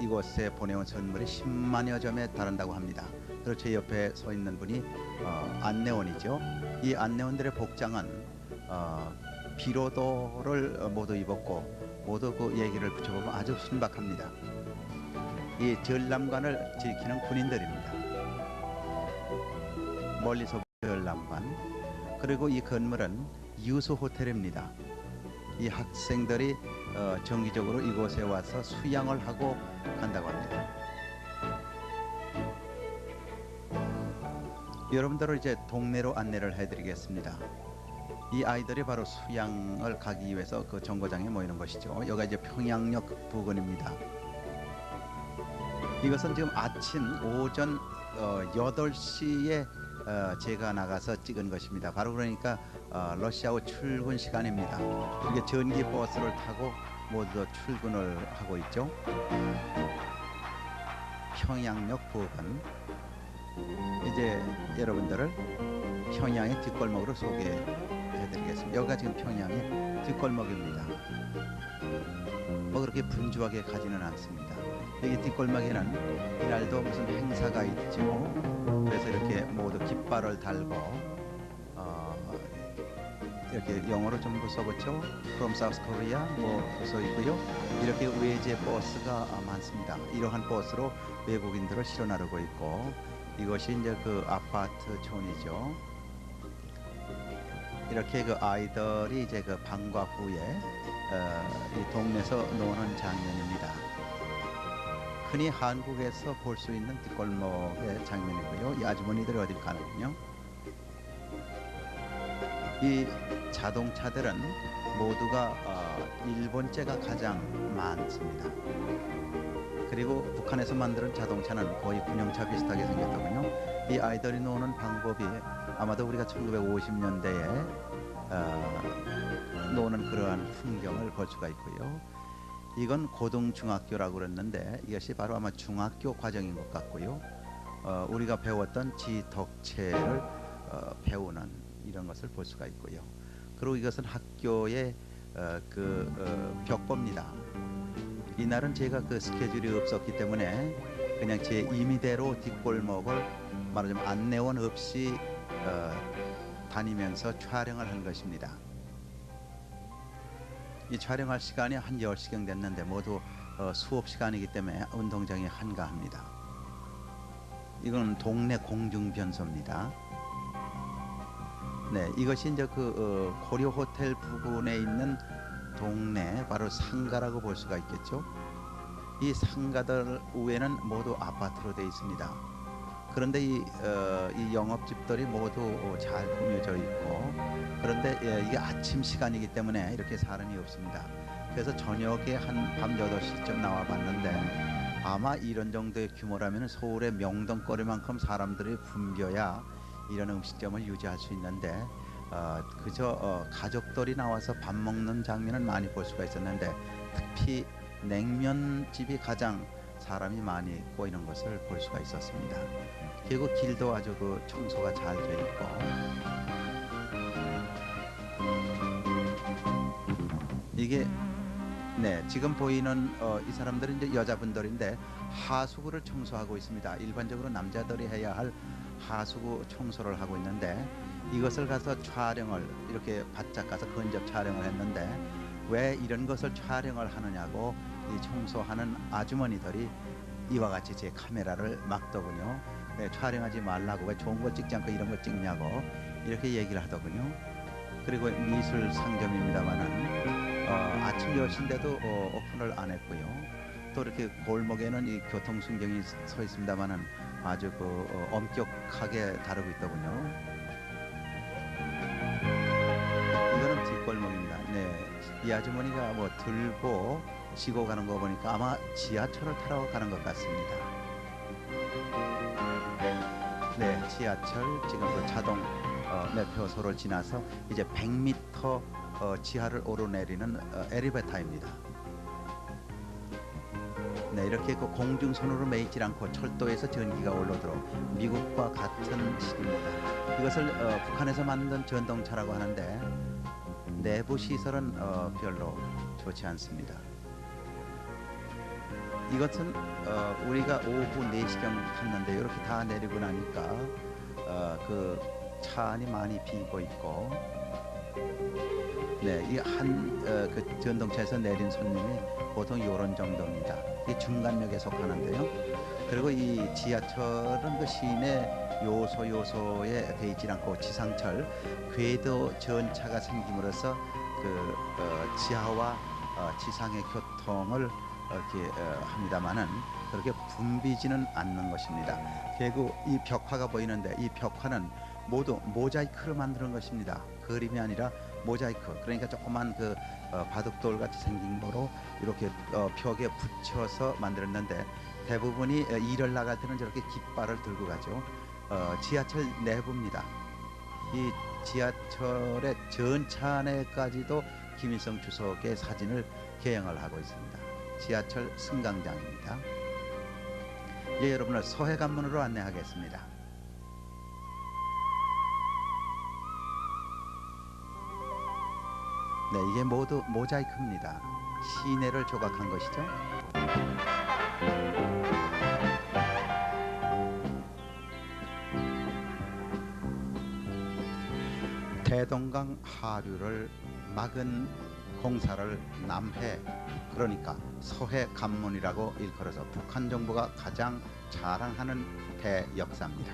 이곳에 보내온 선물이 10만여 점에 달한다고 합니다. 그리고 제 옆에 서 있는 분이 안내원이죠. 이 안내원들의 복장은 비로도를 모두 입었고 모두 그 얘기를 붙여보면 아주 순박합니다. 이 전람관을 지키는 군인들입니다. 멀리서 전람관. 그리고 이 건물은 유수 호텔입니다. 이 학생들이 정기적으로 이곳에 와서 수양을 하고 간다고 합니다. 여러분들을 이제 동네로 안내를 해드리겠습니다. 이 아이들이 바로 수양을 가기 위해서 그 정거장에 모이는 것이죠. 여기가 이제 평양역 부근입니다. 이것은 지금 아침 오전 8시에 제가 나가서 찍은 것입니다. 바로 그러니까 러시아워 출근 시간입니다. 이렇게 전기 버스를 타고 모두 출근을 하고 있죠. 평양역 부근. 이제 여러분들을 평양의 뒷골목으로 소개해드리겠습니다. 여기가 지금 평양의 뒷골목입니다. 뭐 그렇게 분주하게 가지는 않습니다. 여기 뒷골목에는 이날도 무슨 행사가 있죠. 그래서 이렇게 모두 깃발을 달고 이렇게 영어로 전부 써봤죠. From South Korea 뭐 써 있고요. 이렇게 외제 버스가 많습니다. 이러한 버스로 외국인들을 실어 나르고 있고, 이것이 이제 그 아파트촌이죠. 이렇게 그 아이들이 이제 그 방과 후에 이 동네에서 노는 장면입니다. 흔히 한국에서 볼 수 있는 뒷골목의 장면이고요. 이 아주머니들이 어딜 가는군요. 이 자동차들은 모두가 일본제가 가장 많습니다. 그리고 북한에서 만드는 자동차는 거의 군용차 비슷하게 생겼더군요. 이 아이들이 노는 방법이 아마도 우리가 1950년대에 노는 그러한 풍경을 볼 수가 있고요. 이건 고등중학교라고 그랬는데 이것이 바로 아마 중학교 과정인 것 같고요. 우리가 배웠던 지덕체를 배우는 이런 것을 볼 수가 있고요. 그리고 이것은 학교의 벽보입니다. 이날은 제가 그 스케줄이 없었기 때문에 그냥 제 임의대로 뒷골목을 말하자면 안내원 없이 다니면서 촬영을 한 것입니다. 이 촬영할 시간이 한 10시경 됐는데 모두 수업 시간이기 때문에 운동장이 한가합니다. 이건 동네 공중변소입니다. 네, 이것이 이제 그 고려 호텔 부근에 있는 동네, 바로 상가라고 볼 수가 있겠죠. 이 상가들 위에는 모두 아파트로 되어 있습니다. 그런데 이 영업집들이 모두 잘 꾸며져 있고, 그런데 이게 아침 시간이기 때문에 이렇게 사람이 없습니다. 그래서 저녁에 한 밤 8시쯤 나와 봤는데 아마 이런 정도의 규모라면 서울의 명동거리만큼 사람들이 붐벼야 이런 음식점을 유지할 수 있는데 그저 가족들이 나와서 밥 먹는 장면은 많이 볼 수가 있었는데 특히 냉면집이 가장 사람이 많이 꼬이는 것을 볼 수가 있었습니다. 그리고 길도 아주 그 청소가 잘 돼 있고, 이게 네, 지금 보이는 이 사람들은 이제 여자분들인데 하수구를 청소하고 있습니다. 일반적으로 남자들이 해야 할 하수구 청소를 하고 있는데 이것을 가서 촬영을 이렇게 바짝 가서 근접 촬영을 했는데 왜 이런 것을 촬영을 하느냐고 이 청소하는 아주머니들이 이와 같이 제 카메라를 막더군요. 네, 촬영하지 말라고, 왜 좋은 걸 찍지 않고 이런 걸 찍냐고 이렇게 얘기를 하더군요. 그리고 미술 상점입니다만은 아침 10시인데도 오픈을 안 했고요. 또 이렇게 골목에는 이 교통순경이 서 있습니다만은 아주 그 엄격하게 다루고 있더군요. 이거는 뒷골목입니다. 네, 이 아주머니가 뭐 들고 지고 가는 거 보니까 아마 지하철을 타러 가는 것 같습니다. 네, 지하철 지금 그 자동 매표소를 지나서 이제 100m 지하를 오르내리는 엘리베이터입니다. 네, 이렇게 그 공중선으로 매이질 않고 철도에서 전기가 올라들어 미국과 같은 식입니다. 이것을 북한에서 만든 전동차라고 하는데 내부 시설은 별로 좋지 않습니다. 이것은 우리가 오후 4시경 탔는데 이렇게 다 내리고 나니까 그 차 안이 많이 비고 있고, 네, 이 그 전동차에서 내린 손님이 보통 이런 정도입니다. 이 중간역에 속하는데요. 그리고 이 지하철은 그 시내 요소에 돼 있지 않고 지상철 궤도 전차가 생김으로써 그 지하와 지상의 교통을 이렇게 합니다만은 그렇게 붐비지는 않는 것입니다. 그리고 이 벽화가 보이는데 이 벽화는 모두 모자이크로 만드는 것입니다. 그림이 아니라 모자이크. 그러니까 조그만 그 바둑돌 같이 생긴 거로 이렇게 벽에 붙여서 만들었는데 대부분이 일을 나갈 때는 저렇게 깃발을 들고 가죠. 지하철 내부입니다. 이 지하철의 전차 안에까지도 김일성 주석의 사진을 개영을 하고 있습니다. 지하철 승강장입니다. 이제 여러분을 서해관문으로 안내하겠습니다. 네, 이게 모두 모자이크입니다. 시내를 조각한 것이죠. 대동강 하류를 막은 공사를 남해, 그러니까 서해관문이라고 일컬어서 북한 정부가 가장 자랑하는 대역사입니다.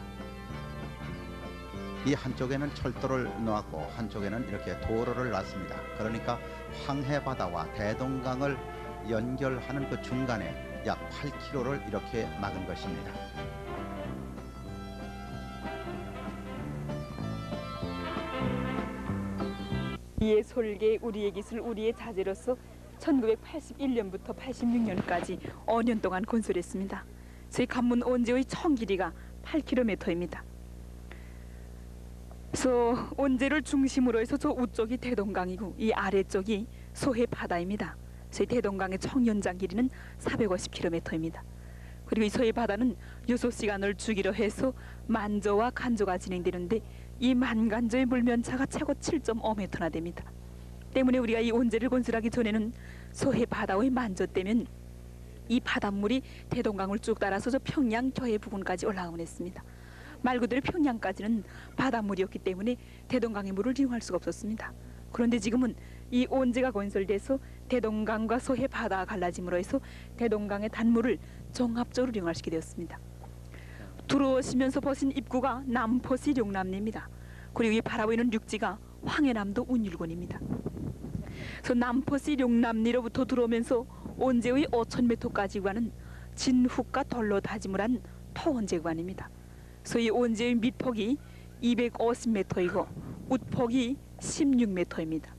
이 한쪽에는 철도를 놓았고 한쪽에는 이렇게 도로를 놨습니다. 그러니까 황해바다와 대동강을 연결하는 그 중간에 약 8km를 이렇게 막은 것입니다. 우리의 설계, 우리의 기술, 우리의 자재로서 1981년부터 86년까지 5년 동안 건설했습니다. 저희 관문 원제의 총 길이가 8km입니다. 그래서 원제를 중심으로 해서 저 우쪽이 대동강이고 이 아래쪽이 소해 바다입니다. 저희 대동강의 총 연장 길이는 450km입니다. 그리고 이 소해 바다는 6시간을 주기로 해서 만조와 간조가 진행되는데 이 만간조의 물면차가 최고 7.5m나 됩니다. 때문에 우리가 이 원제를 건설하기 전에는 소해 바다의 만조 때면 이 바닷물이 대동강을 쭉 따라서 저 평양 교해 부근까지 올라가곤 했습니다. 말 그대로 평양까지는 바닷물이었기 때문에 대동강의 물을 이용할 수가 없었습니다. 그런데 지금은 이 원제가 건설돼서 대동강과 소해 바다가 갈라짐으로 해서 대동강의 단물을 종합적으로 이용할 수 있게 되었습니다. 들어오시면서 보신 입구가 남포시 용남리입니다. 그리고 이 바라보이는 육지가 황해남도 운율군입니다. 그래서 남포시 용남리로부터 들어오면서 원제의 5,000m까지 가는 진흙과 돌로 다짐을 한 토원제관입니다. 그래서 이 원제의 밑폭이 250m이고 웃폭이 16m입니다.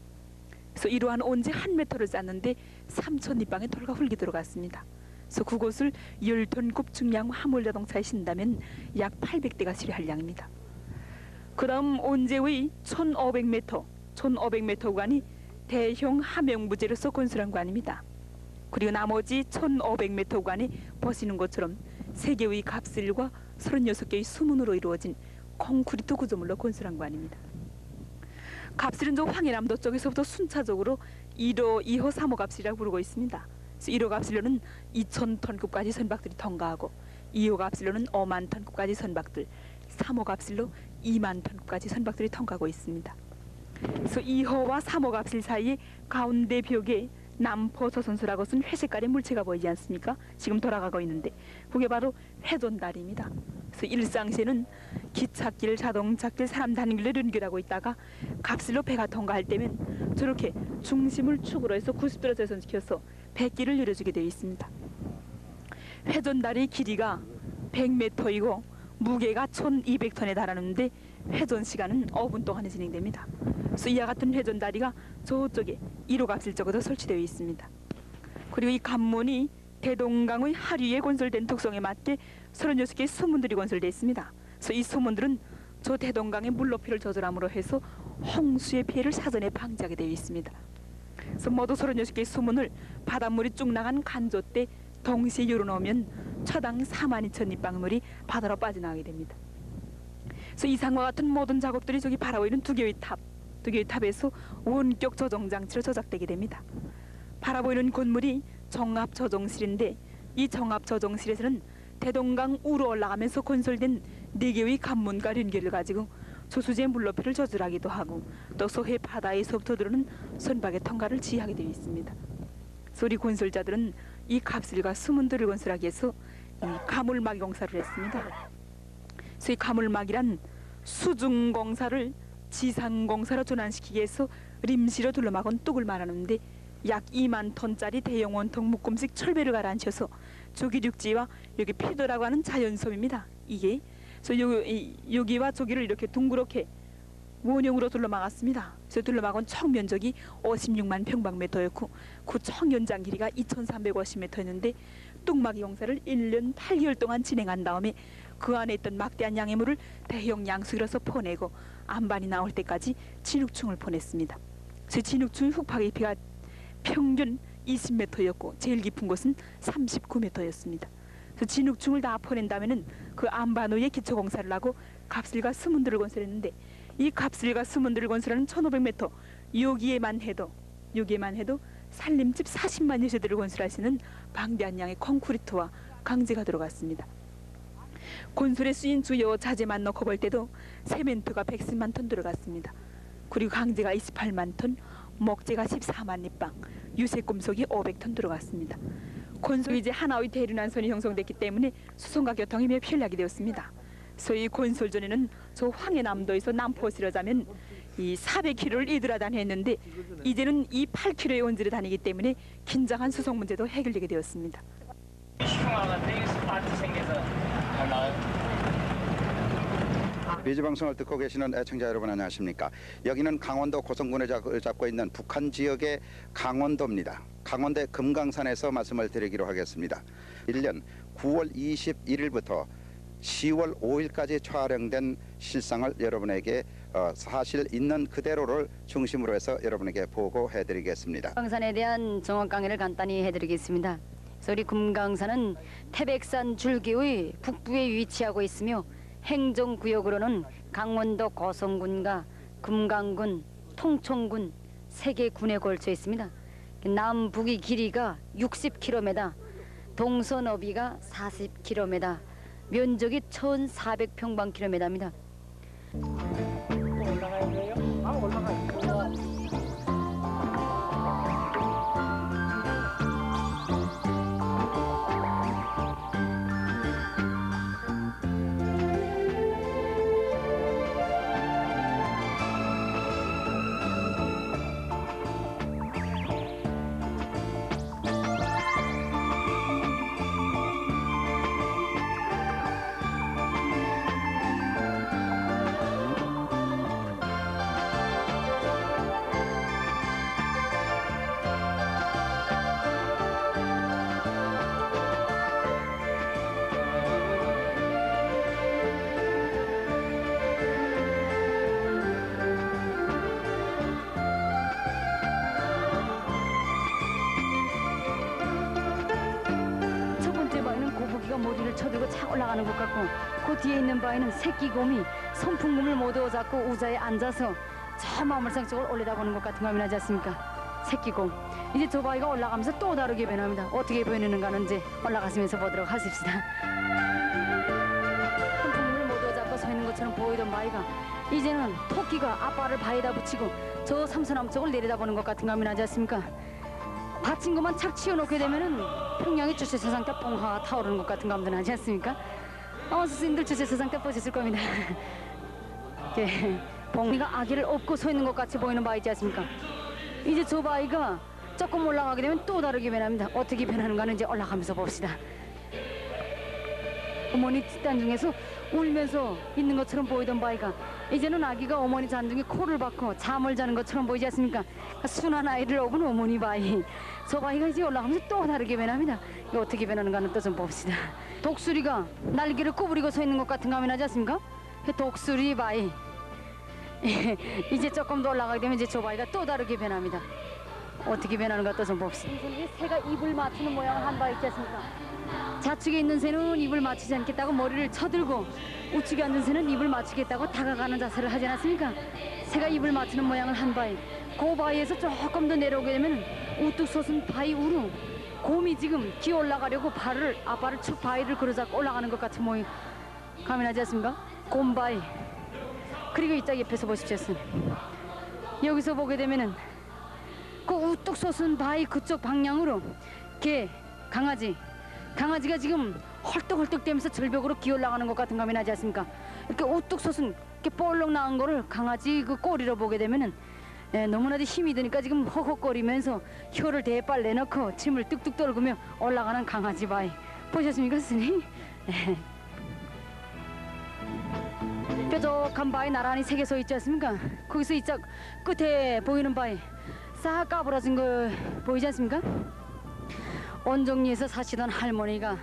그래서 이러한 원제 1m를 쌓는데 3,000리방의 돌과 흙이 들어갔습니다. 그래서 그곳을 10톤급 중량 화물 자동차에 신다면 약 800대가 수리할 양입니다. 그 다음 원제의 1500m 구간이 대형 함영부제로서 건설한 구간입니다. 그리고 나머지 1500m 구간이 보시는 것처럼 3개의 갑실과 36개의 수문으로 이루어진 콘크리트 구조물로 건설한 구간입니다. 갑실은 저 황해남도 쪽에서부터 순차적으로 1호, 2호, 3호 갑실이라고 부르고 있습니다. 1호 갑실로는 2,000톤급까지 선박들이 통과하고 2호 갑실로는 5만 톤급까지 선박들, 3호 갑실로 2만 톤급까지 선박들이 통과하고 있습니다. 그래서 2호와 3호 갑실 사이에 가운데 벽에 남포조선소라고 쓴 회색깔의 물체가 보이지 않습니까? 지금 돌아가고 있는데 그게 바로 회전다리입니다. 그래서 일상시에는 기찻길, 자동차길, 사람 다니는 길을 연결하고 있다가 갑실로 배가 통과할 때면 저렇게 중심을 축으로 해서 90도로 재선시켜서 배길을 열어주게 되어 있습니다. 회전다리 길이가 100m이고 무게가 1,200톤에 달하는데 회전 시간은 5분 동안에 진행됩니다. 그래서 이와 같은 회전다리가 저쪽에 1호 갑실 쪽에도 설치되어 있습니다. 그리고 이 관문이 대동강의 하류에 건설된 특성에 맞게 36개의 수문들이 건설되어 있습니다. 그래서 이 수문들은 저 대동강의 물높이를 조절함으로 해서 홍수의 피해를 사전에 방지하게 되어 있습니다. 그래서 모두 36개의 수문을 바닷물이 쭉 나간 간조 때 동시에 열어놓으면 초당 42,000리방물이 바다로 빠져나가게 됩니다. 그래서 이상과 같은 모든 작업들이 저기 바라보이는 두 개의 탑에서 원격 조정 장치로 조작되게 됩니다. 바라보이는 건물이 정압 조정실인데 이 정압 조정실에서는 대동강 우로 올라가면서 건설된 4개의 관문과 연결을 가지고 조수지의 물높이를 조절하기도 하고 또 소해 바다에서부터 들어오는 선박의 통과를 지휘하게 되어 있습니다. 그래서 우리 건설자들은 이 갑실과 수문들을 건설하기 위해서 이 가물막 공사를 했습니다. 그래서 이 가물막이란 수중공사를 지상공사로 전환시키기 위해서 림시로 둘러막은 뚝을 말하는데 약 2만 톤짜리 대형 원통 묶음식 철배를 가라앉혀서 조기륙지와 여기 피도라고 하는 자연섬입니다. 이게 그래서 여기와 저기를 이렇게 둥그렇게 원형으로 둘러막았습니다. 그래서 둘러막은 총 면적이 56만 평방미터였고 그 총 연장 길이가 2,350m였는데 뚝막 용사를 1년 8개월 동안 진행한 다음에 그 안에 있던 막대한 양의 물을 대형 양수기로서 퍼내고 안반이 나올 때까지 진흙충을 보냈습니다. 그래서 진흙충 흙파기 깊이가 평균 20m였고 제일 깊은 곳은 39m였습니다. 그래서 진흙충을 다 퍼낸 다음에는 그 안반 위에 기초 공사를 하고 갑슬과 스문들을 건설했는데 이 갑슬과 스문들을 건설하는 1,500m 여기에만 해도 살림집 40만 여세대를 건설할 수 있는 방대한 양의 콘크리트와 강재가 들어갔습니다. 건설에 쓰인 주요 자재만 넣고 볼 때도 세멘트가 110만 톤 들어갔습니다. 그리고 강재가 28만 톤, 목재가 14만 립방, 유색금속이 500톤 들어갔습니다. 건설 이제 하나의 대륜환선이 형성됐기 때문에 수송과 교통이 매우 편리하게 되었습니다. 소위 건설 전에는 저 황해남도에서 남포시로 자면 이 400km를 이들어다녔는데 이제는 이 8km의 원지를 다니기 때문에 긴장한 수송 문제도 해결되게 되었습니다. 미주 방송을 듣고 계시는 애청자 여러분 안녕하십니까? 여기는 강원도 고성군에 잡고 있는 북한 지역의 강원도입니다. 강원도 금강산에서 말씀을 드리기로 하겠습니다. 1년 9월 21일부터 10월 5일까지 촬영된 실상을 여러분에게 사실 있는 그대로를 중심으로 해서 여러분에게 보고해드리겠습니다. 금강산에 대한 정확 강의를 간단히 해드리겠습니다. 우리 금강산은 태백산 줄기의 북부에 위치하고 있으며 행정구역으로는 강원도 고성군과 금강군, 통천군 3개 군에 걸쳐 있습니다. 남북의 길이가 60km, 동서너비가 40km, 면적이 1,400평방킬로미터입니다. 올라가야 돼요? 올라가요. 머리를 쳐들고 착 올라가는 것 같고 그 뒤에 있는 바위는 새끼곰이 선풍금을 모두 잡고 우자에 앉아서 저 마물상 쪽을 올려다보는 것 같은 감이 나지 않습니까? 새끼곰. 이제 저 바위가 올라가면서 또 다르게 변합니다. 어떻게 변하는가는 이제 올라가시면서 보도록 하십시다. 선풍금을 모두 잡고 서 있는 것처럼 보이던 바위가 이제는 토끼가 앞발을 바위에다 붙이고 저 삼서남 쪽을 내려다보는 것 같은 감이 나지 않습니까? 받친 것만 착 치워놓게 되면은 평양의 주체세상 때 뽕하가 타오르는 것 같은 감도 나지 않습니까? 스님들 주체세상 때 보셨을 겁니다. 봉이가 아기를 업고 서 있는 것 같이 보이는 바위지 않습니까? 이제 저 바위가 조금 올라가게 되면 또 다르게 변합니다. 어떻게 변하는가는 이제 올라가면서 봅시다. 어머니 뒷단 중에서 울면서 있는 것처럼 보이던 바위가 이제는 아기가 어머니 잔중에 코를 박고 잠을 자는 것처럼 보이지 않습니까? 순한 아이를 업은 어머니 바위. 저 바위가 이제 올라가면서 또 다르게 변합니다. 이거 어떻게 변하는가는 또 좀 봅시다. 독수리가 날개를 구부리고 서 있는 것 같은 감이 나지 않습니까? 독수리 바위. 이제 조금 더 올라가게 되면 이제 저 바위가 또 다르게 변합니다. 어떻게 변하는가 또 좀 봅시다. 새가 입을 맞추는 모양을 한 바위 있지 않습니까? 좌측에 있는 새는 입을 맞추지 않겠다고 머리를 쳐들고 우측에 앉은 새는 입을 맞추겠다고 다가가는 자세를 하지 않았습니까? 새가 입을 맞추는 모양을 한 바위. 그 바위에서 조금 더 내려오게 되면 우뚝 솟은 바위 우루 곰이 지금 기어 올라가려고 앞발을 쭉 바위를 그려잡고 올라가는 것 같은 모양 감이 나지 않습니까? 곰바위. 그리고 이쪽 옆에서 보십시오. 여기서 보게 되면은 그 우뚝 솟은 바위 그쪽 방향으로 개, 강아지가 지금 헐떡헐떡대면서 절벽으로 기어 올라가는 것 같은 감이 나지 않습니까? 이렇게 우뚝 솟은 이렇게 볼록 나온 거를 강아지 그 꼬리로 보게 되면은 너무나도 힘이 드니까 지금 허헉거리면서 혀를 대빨 내놓고 침을 뚝뚝 떨구며 올라가는 강아지 바위 보셨습니까, 스님? 뾰족한 바위 나란히 세 개 서 있지 않습니까? 거기서 이쪽 끝에 보이는 바위 싹 까부러진 거 보이지 않습니까? 온종리에서 사시던 할머니가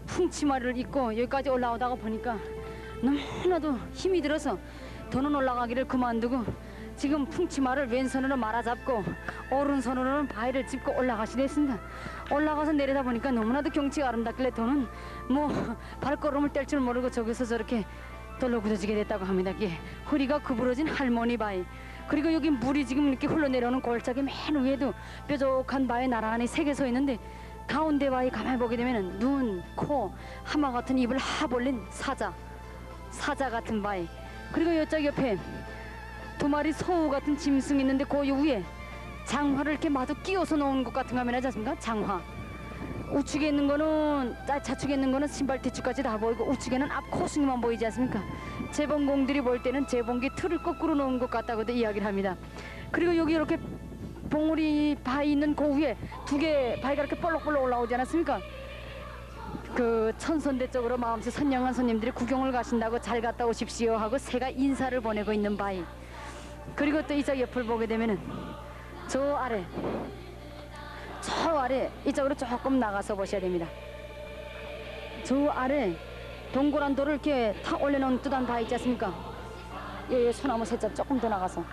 풍치마를 입고 여기까지 올라오다가 보니까 너무나도 힘이 들어서 더는 올라가기를 그만두고 지금 풍치마를 왼손으로 말아잡고 오른손으로는 바위를 짚고 올라가시려 했습니다. 올라가서 내려다 보니까 너무나도 경치가 아름답길래 더는 뭐 발걸음을 뗄 줄 모르고 저기서 저렇게 돌로 굳어지게 됐다고 합니다. 예, 허리가 구부러진 할머니 바위, 그리고 여기 물이 지금 이렇게 흘러내려오는 골짜기 맨 위에도 뾰족한 바위 나란히 세 개 서 있는데 가운데 바위 가만히 보게 되면 눈, 코, 하마 같은 입을 하 벌린 사자 같은 바위, 그리고 이쪽 옆에 두 마리 소우 같은 짐승이 있는데 그 위에 장화를 이렇게 마구 끼워서 놓은 것 같은 거 하면 하지 않습니까? 장화. 우측에 있는 거는 좌측에 있는 거는 신발 뒤축까지 다 보이고 우측에는 앞 코승이만 보이지 않습니까? 재봉공들이 볼 때는 재봉기 틀을 거꾸로 놓은 것 같다고도 이야기를 합니다. 그리고 여기 이렇게 봉우리 바위 있는 그 위에 두 개 바위가 이렇게 볼록볼록 올라오지 않았습니까? 그 천선대 쪽으로 마음씨 선량한 손님들이 구경을 가신다고 잘 갔다 오십시오 하고 새가 인사를 보내고 있는 바위, 그리고 또 이쪽 옆을 보게 되면은 저 아래 이쪽으로 조금 나가서 보셔야 됩니다. 저 아래 동그란 돌을 이렇게 탁 올려놓은 듯한 바위 있지 않습니까? 예, 소나무 살짝 조금 더 나가서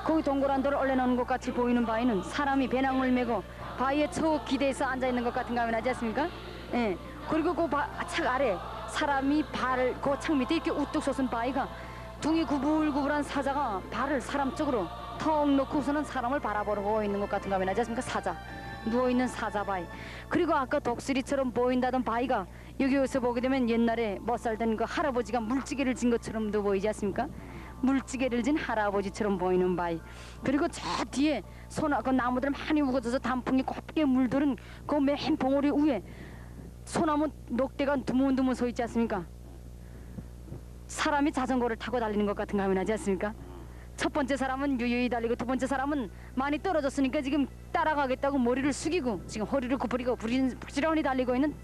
거기 동그란 돌을 올려놓은 것 같이 보이는 바위는 사람이 배낭을 메고 바위에 저 기대서 앉아있는 것 같은 거 하지 않습니까? 예. 그리고 그 착 아래 사람이 발을 그 착 밑에 이렇게 우뚝 솟은 바위가 둥이 구불구불한 사자가 발을 사람 쪽으로 턱 놓고서는 사람을 바라보고 있는 것 같은 거 하지 않습니까? 사자, 누워있는 사자 바위. 그리고 아까 독수리처럼 보인다던 바위가 여기서 보게 되면 옛날에 못 살던 그 할아버지가 물찌개를 진 것처럼도 보이지 않습니까? 물찌개를 진 할아버지처럼 보이는 바위. 그리고 저 뒤에 그 나무들 많이 우거져서 단풍이 곱게 물들은 그 맨 봉우리 위에 소나무 녹대가 두문두문 서 있지 않습니까? 사람이 자전거를 타고 달리는 것 같은 감이 나지 않습니까? 첫 번째 사람은 유유히 달리고 두 번째 사람은 많이 떨어졌으니까 지금 따라가겠다고 머리를 숙이고 지금 허리를 구부리고 부지런히 달리고 있는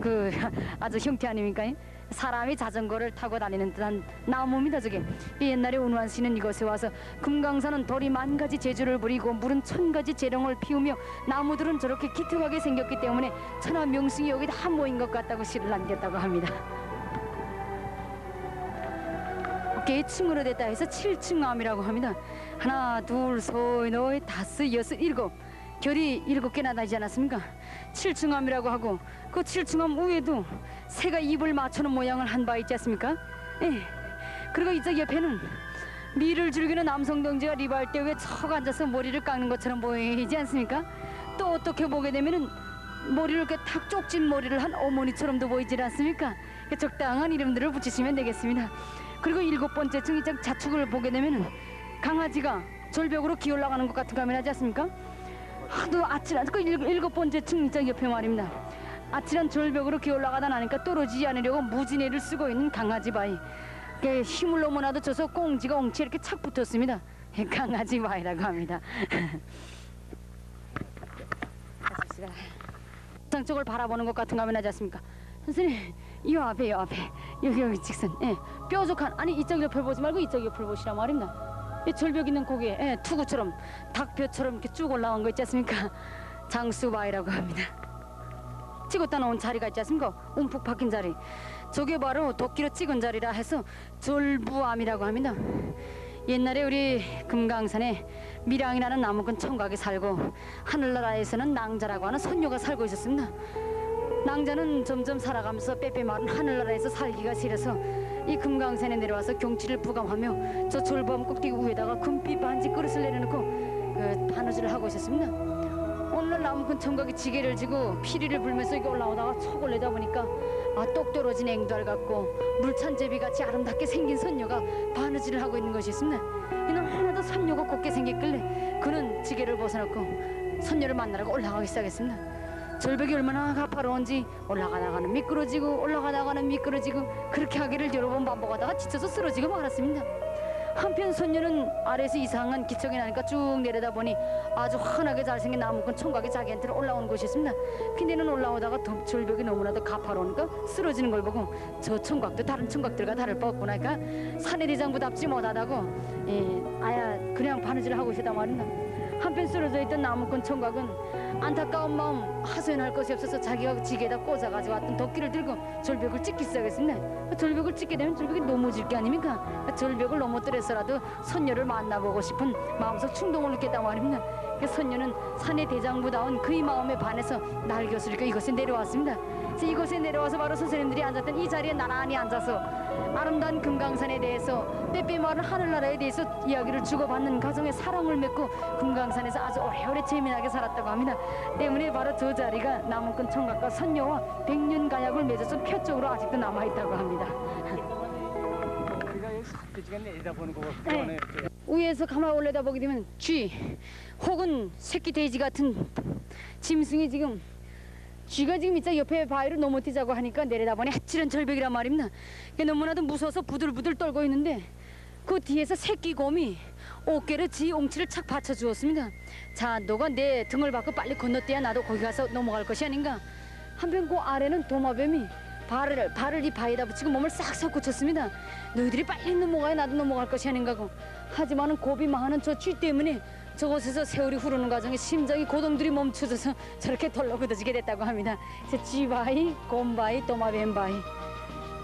그 아주 형태 아닙니까? 사람이 자전거를 타고 다니는 듯한 나무입니다. 저게 옛날에 운완 씨는 이곳에 와서 금강산은 돌이 만 가지 재주를 부리고 물은 천 가지 재령을 피우며 나무들은 저렇게 기특하게 생겼기 때문에 천하 명승이 여기 다 모인 것 같다고 시를 남겼다고 합니다. 계층으로 됐다 해서 7층암이라고 합니다. 하나, 둘, 셋, 넷, 다섯, 여섯, 일곱, 결이 7개나 나지 않았습니까? 7층암이라고 하고 그 7층암 위에도 새가 입을 맞추는 모양을 한 바 있지 않습니까? 예. 그리고 이쪽 옆에는 미를 즐기는 남성 동지가 리발대 위에 척 앉아서 머리를 깎는 것처럼 보이지 않습니까? 또 어떻게 보게 되면은 머리를 이렇게 탁 쪽진 머리를 한 어머니처럼도 보이지 않습니까? 적당한 이름들을 붙이시면 되겠습니다. 그리고 7번째 층 이쪽 좌측을 보게 되면은 강아지가 절벽으로 기어올라가는 것 같은 거 하지 않습니까? 하도 아찔한 그 7번째 층 이쪽 옆에 말입니다. 아찔한 절벽으로 기어올라가다 나니까 떨어지지 않으려고 무지개를 쓰고 있는 강아지 바위. 힘을 너무나도 줘서 꽁지가 엉치 이렇게 착 붙었습니다. 강아지 바위라고 합니다. 상 쪽을 바라보는 것 같은 거 하지 않습니까? 선생님, 이 앞에 여기 직선, 예, 뾰족한, 아니 이쪽 옆을 보지 말고 이쪽 옆을 보시라 말입니다. 이 절벽 있는 고개, 예, 투구처럼 닭뼈처럼 이렇게 쭉 올라간 거 있지 않습니까? 장수바위라고 합니다. 찍었다 놓은 자리가 있지 않습니까? 움푹 박힌 자리, 저게 바로 도끼로 찍은 자리라 해서 절부암이라고 합니다. 옛날에 우리 금강산에 밀양이라는 나무꾼 총각이 살고 하늘나라에서는 낭자라고 하는 선녀가 살고 있었습니다. 낭자는 점점 살아가면서 빼빼 마른 하늘나라에서 살기가 싫어서 이 금강산에 내려와서 경치를 부감하며 저 절부암 꼭대기 위에다가 금빛 반지 그릇을 내려놓고 그 바느질을 하고 있었습니다. 오늘 나무꾼 총각이 지게를 지고 피리를 불면서 이렇게 올라오다가 척 올리다 보니까 똑 떨어진 앵두알 같고 물찬 제비같이 아름답게 생긴 선녀가 바느질을 하고 있는 것이 있습니다. 이는 하나도 선녀가 곱게 생겼길래 그는 지게를 벗어놓고 선녀를 만나라고 올라가기 시작했습니다. 절벽이 얼마나 가파로운지 올라가다가는 미끄러지고 올라가다가는 미끄러지고 그렇게 하기를 여러 번 반복하다가 지쳐서 쓰러지고 말았습니다. 한편 손녀는 아래에서 이상한 기척이 나니까 쭉 내려다 보니 아주 환하게 잘생긴 나무꾼 총각이 자기한테 올라온 곳이 있습니다. 근데는 올라오다가 절벽이 너무나도 가파로우니까 쓰러지는 걸 보고 저 총각도 다른 총각들과 다를 바 없구나. 그러니까 사내대장부답지 못하다고 아야 그냥 바느질을 하고 있었단 말입니다. 한편 쓰러져 있던 나무꾼 총각은 안타까운 마음 하소연할 것이 없어서 자기가 지게에다 꽂아가지고 왔던 도끼를 들고 절벽을 찍기 시작했습니다. 절벽을 찍게 되면 절벽이 넘어질 게 아닙니까? 절벽을 넘어뜨려서라도 손녀를 만나보고 싶은 마음속 충동을 느꼈단 말입니다. 손녀는 사내 대장부다운 그의 마음에 반해서 날개옷을 입고 이곳에 내려왔습니다. 이곳에 내려와서 바로 선생님들이 앉았던 이 자리에 나란히 앉아서 아름다운 금강산에 대해서 빼빼마른 하늘나라에 대해서 이야기를 주고받는 가정의 사랑을 맺고 금강산에서 아주 오래오래 재미나게 살았다고 합니다. 때문에 바로 저 자리가 나무꾼 총각과 선녀와 100년 가약을 맺어서 표적으로 아직도 남아있다고 합니다. 네. 위에서 가만히 올려다보게 되면 쥐 혹은 새끼 돼지 같은 짐승이 지금 쥐가 지금 이제 옆에 바위를 넘어뜨자고 하니까 내려다보니 아찔한 절벽이란 말입니다. 너무나도 무서워서 부들부들 떨고 있는데 그 뒤에서 새끼 곰이 어깨를 지 옹치를 착 받쳐주었습니다. 자, 너가 내 등을 받고 빨리 건너뛰어야 나도 거기 가서 넘어갈 것이 아닌가. 한편 그 아래는 도마뱀이 발을 이 바위에다 붙이고 몸을 싹 섞어쳤습니다. 너희들이 빨리 넘어가야 나도 넘어갈 것이 아닌가고. 하지만은 곱이 많은 저 쥐 때문에 저곳에서 세월이 흐르는 과정에 심장이 고동들이 멈춰져서 저렇게 덜렁거려지게 됐다고 합니다. 쥐바위, 곰바위, 도마뱀바위.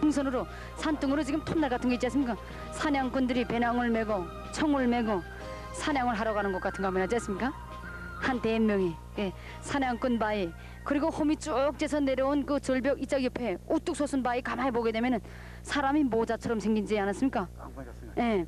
풍선으로 산등으로 지금 톱날 같은 거 있지 않습니까? 사냥꾼들이 배낭을 메고 총을 메고 사냥을 하러 가는 것 같은 거 하면 하지 않습니까? 한 대명이 사냥꾼 바위 그리고 홈이 쭉 재서 내려온 그 절벽 이쪽 옆에 우뚝 솟은 바위 가만히 보게 되면은 사람이 모자처럼 생긴지 않았습니까? 예.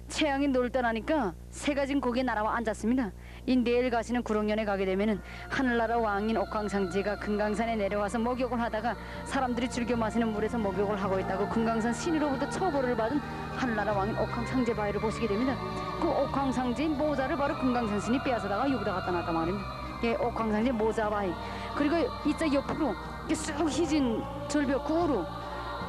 채양이 놀 떠나니까 새가 지금 거기에 날아와 앉았습니다. 이 내일 가시는 구룡년에 가게 되면은 하늘나라 왕인 옥황상제가 금강산에 내려와서 목욕을 하다가 사람들이 즐겨 마시는 물에서 목욕을 하고 있다고 금강산 신으로부터 처벌을 받은 하늘나라 왕인 옥황상제 바위를 보시게 됩니다. 그 옥황상제인 모자를 바로 금강산 신이 빼앗아다가 여기다 갖다 놨단 말입니다. 예, 옥황상제 모자 바위. 그리고 이쪽 옆으로 이렇게 쑥 휘진 절벽 구로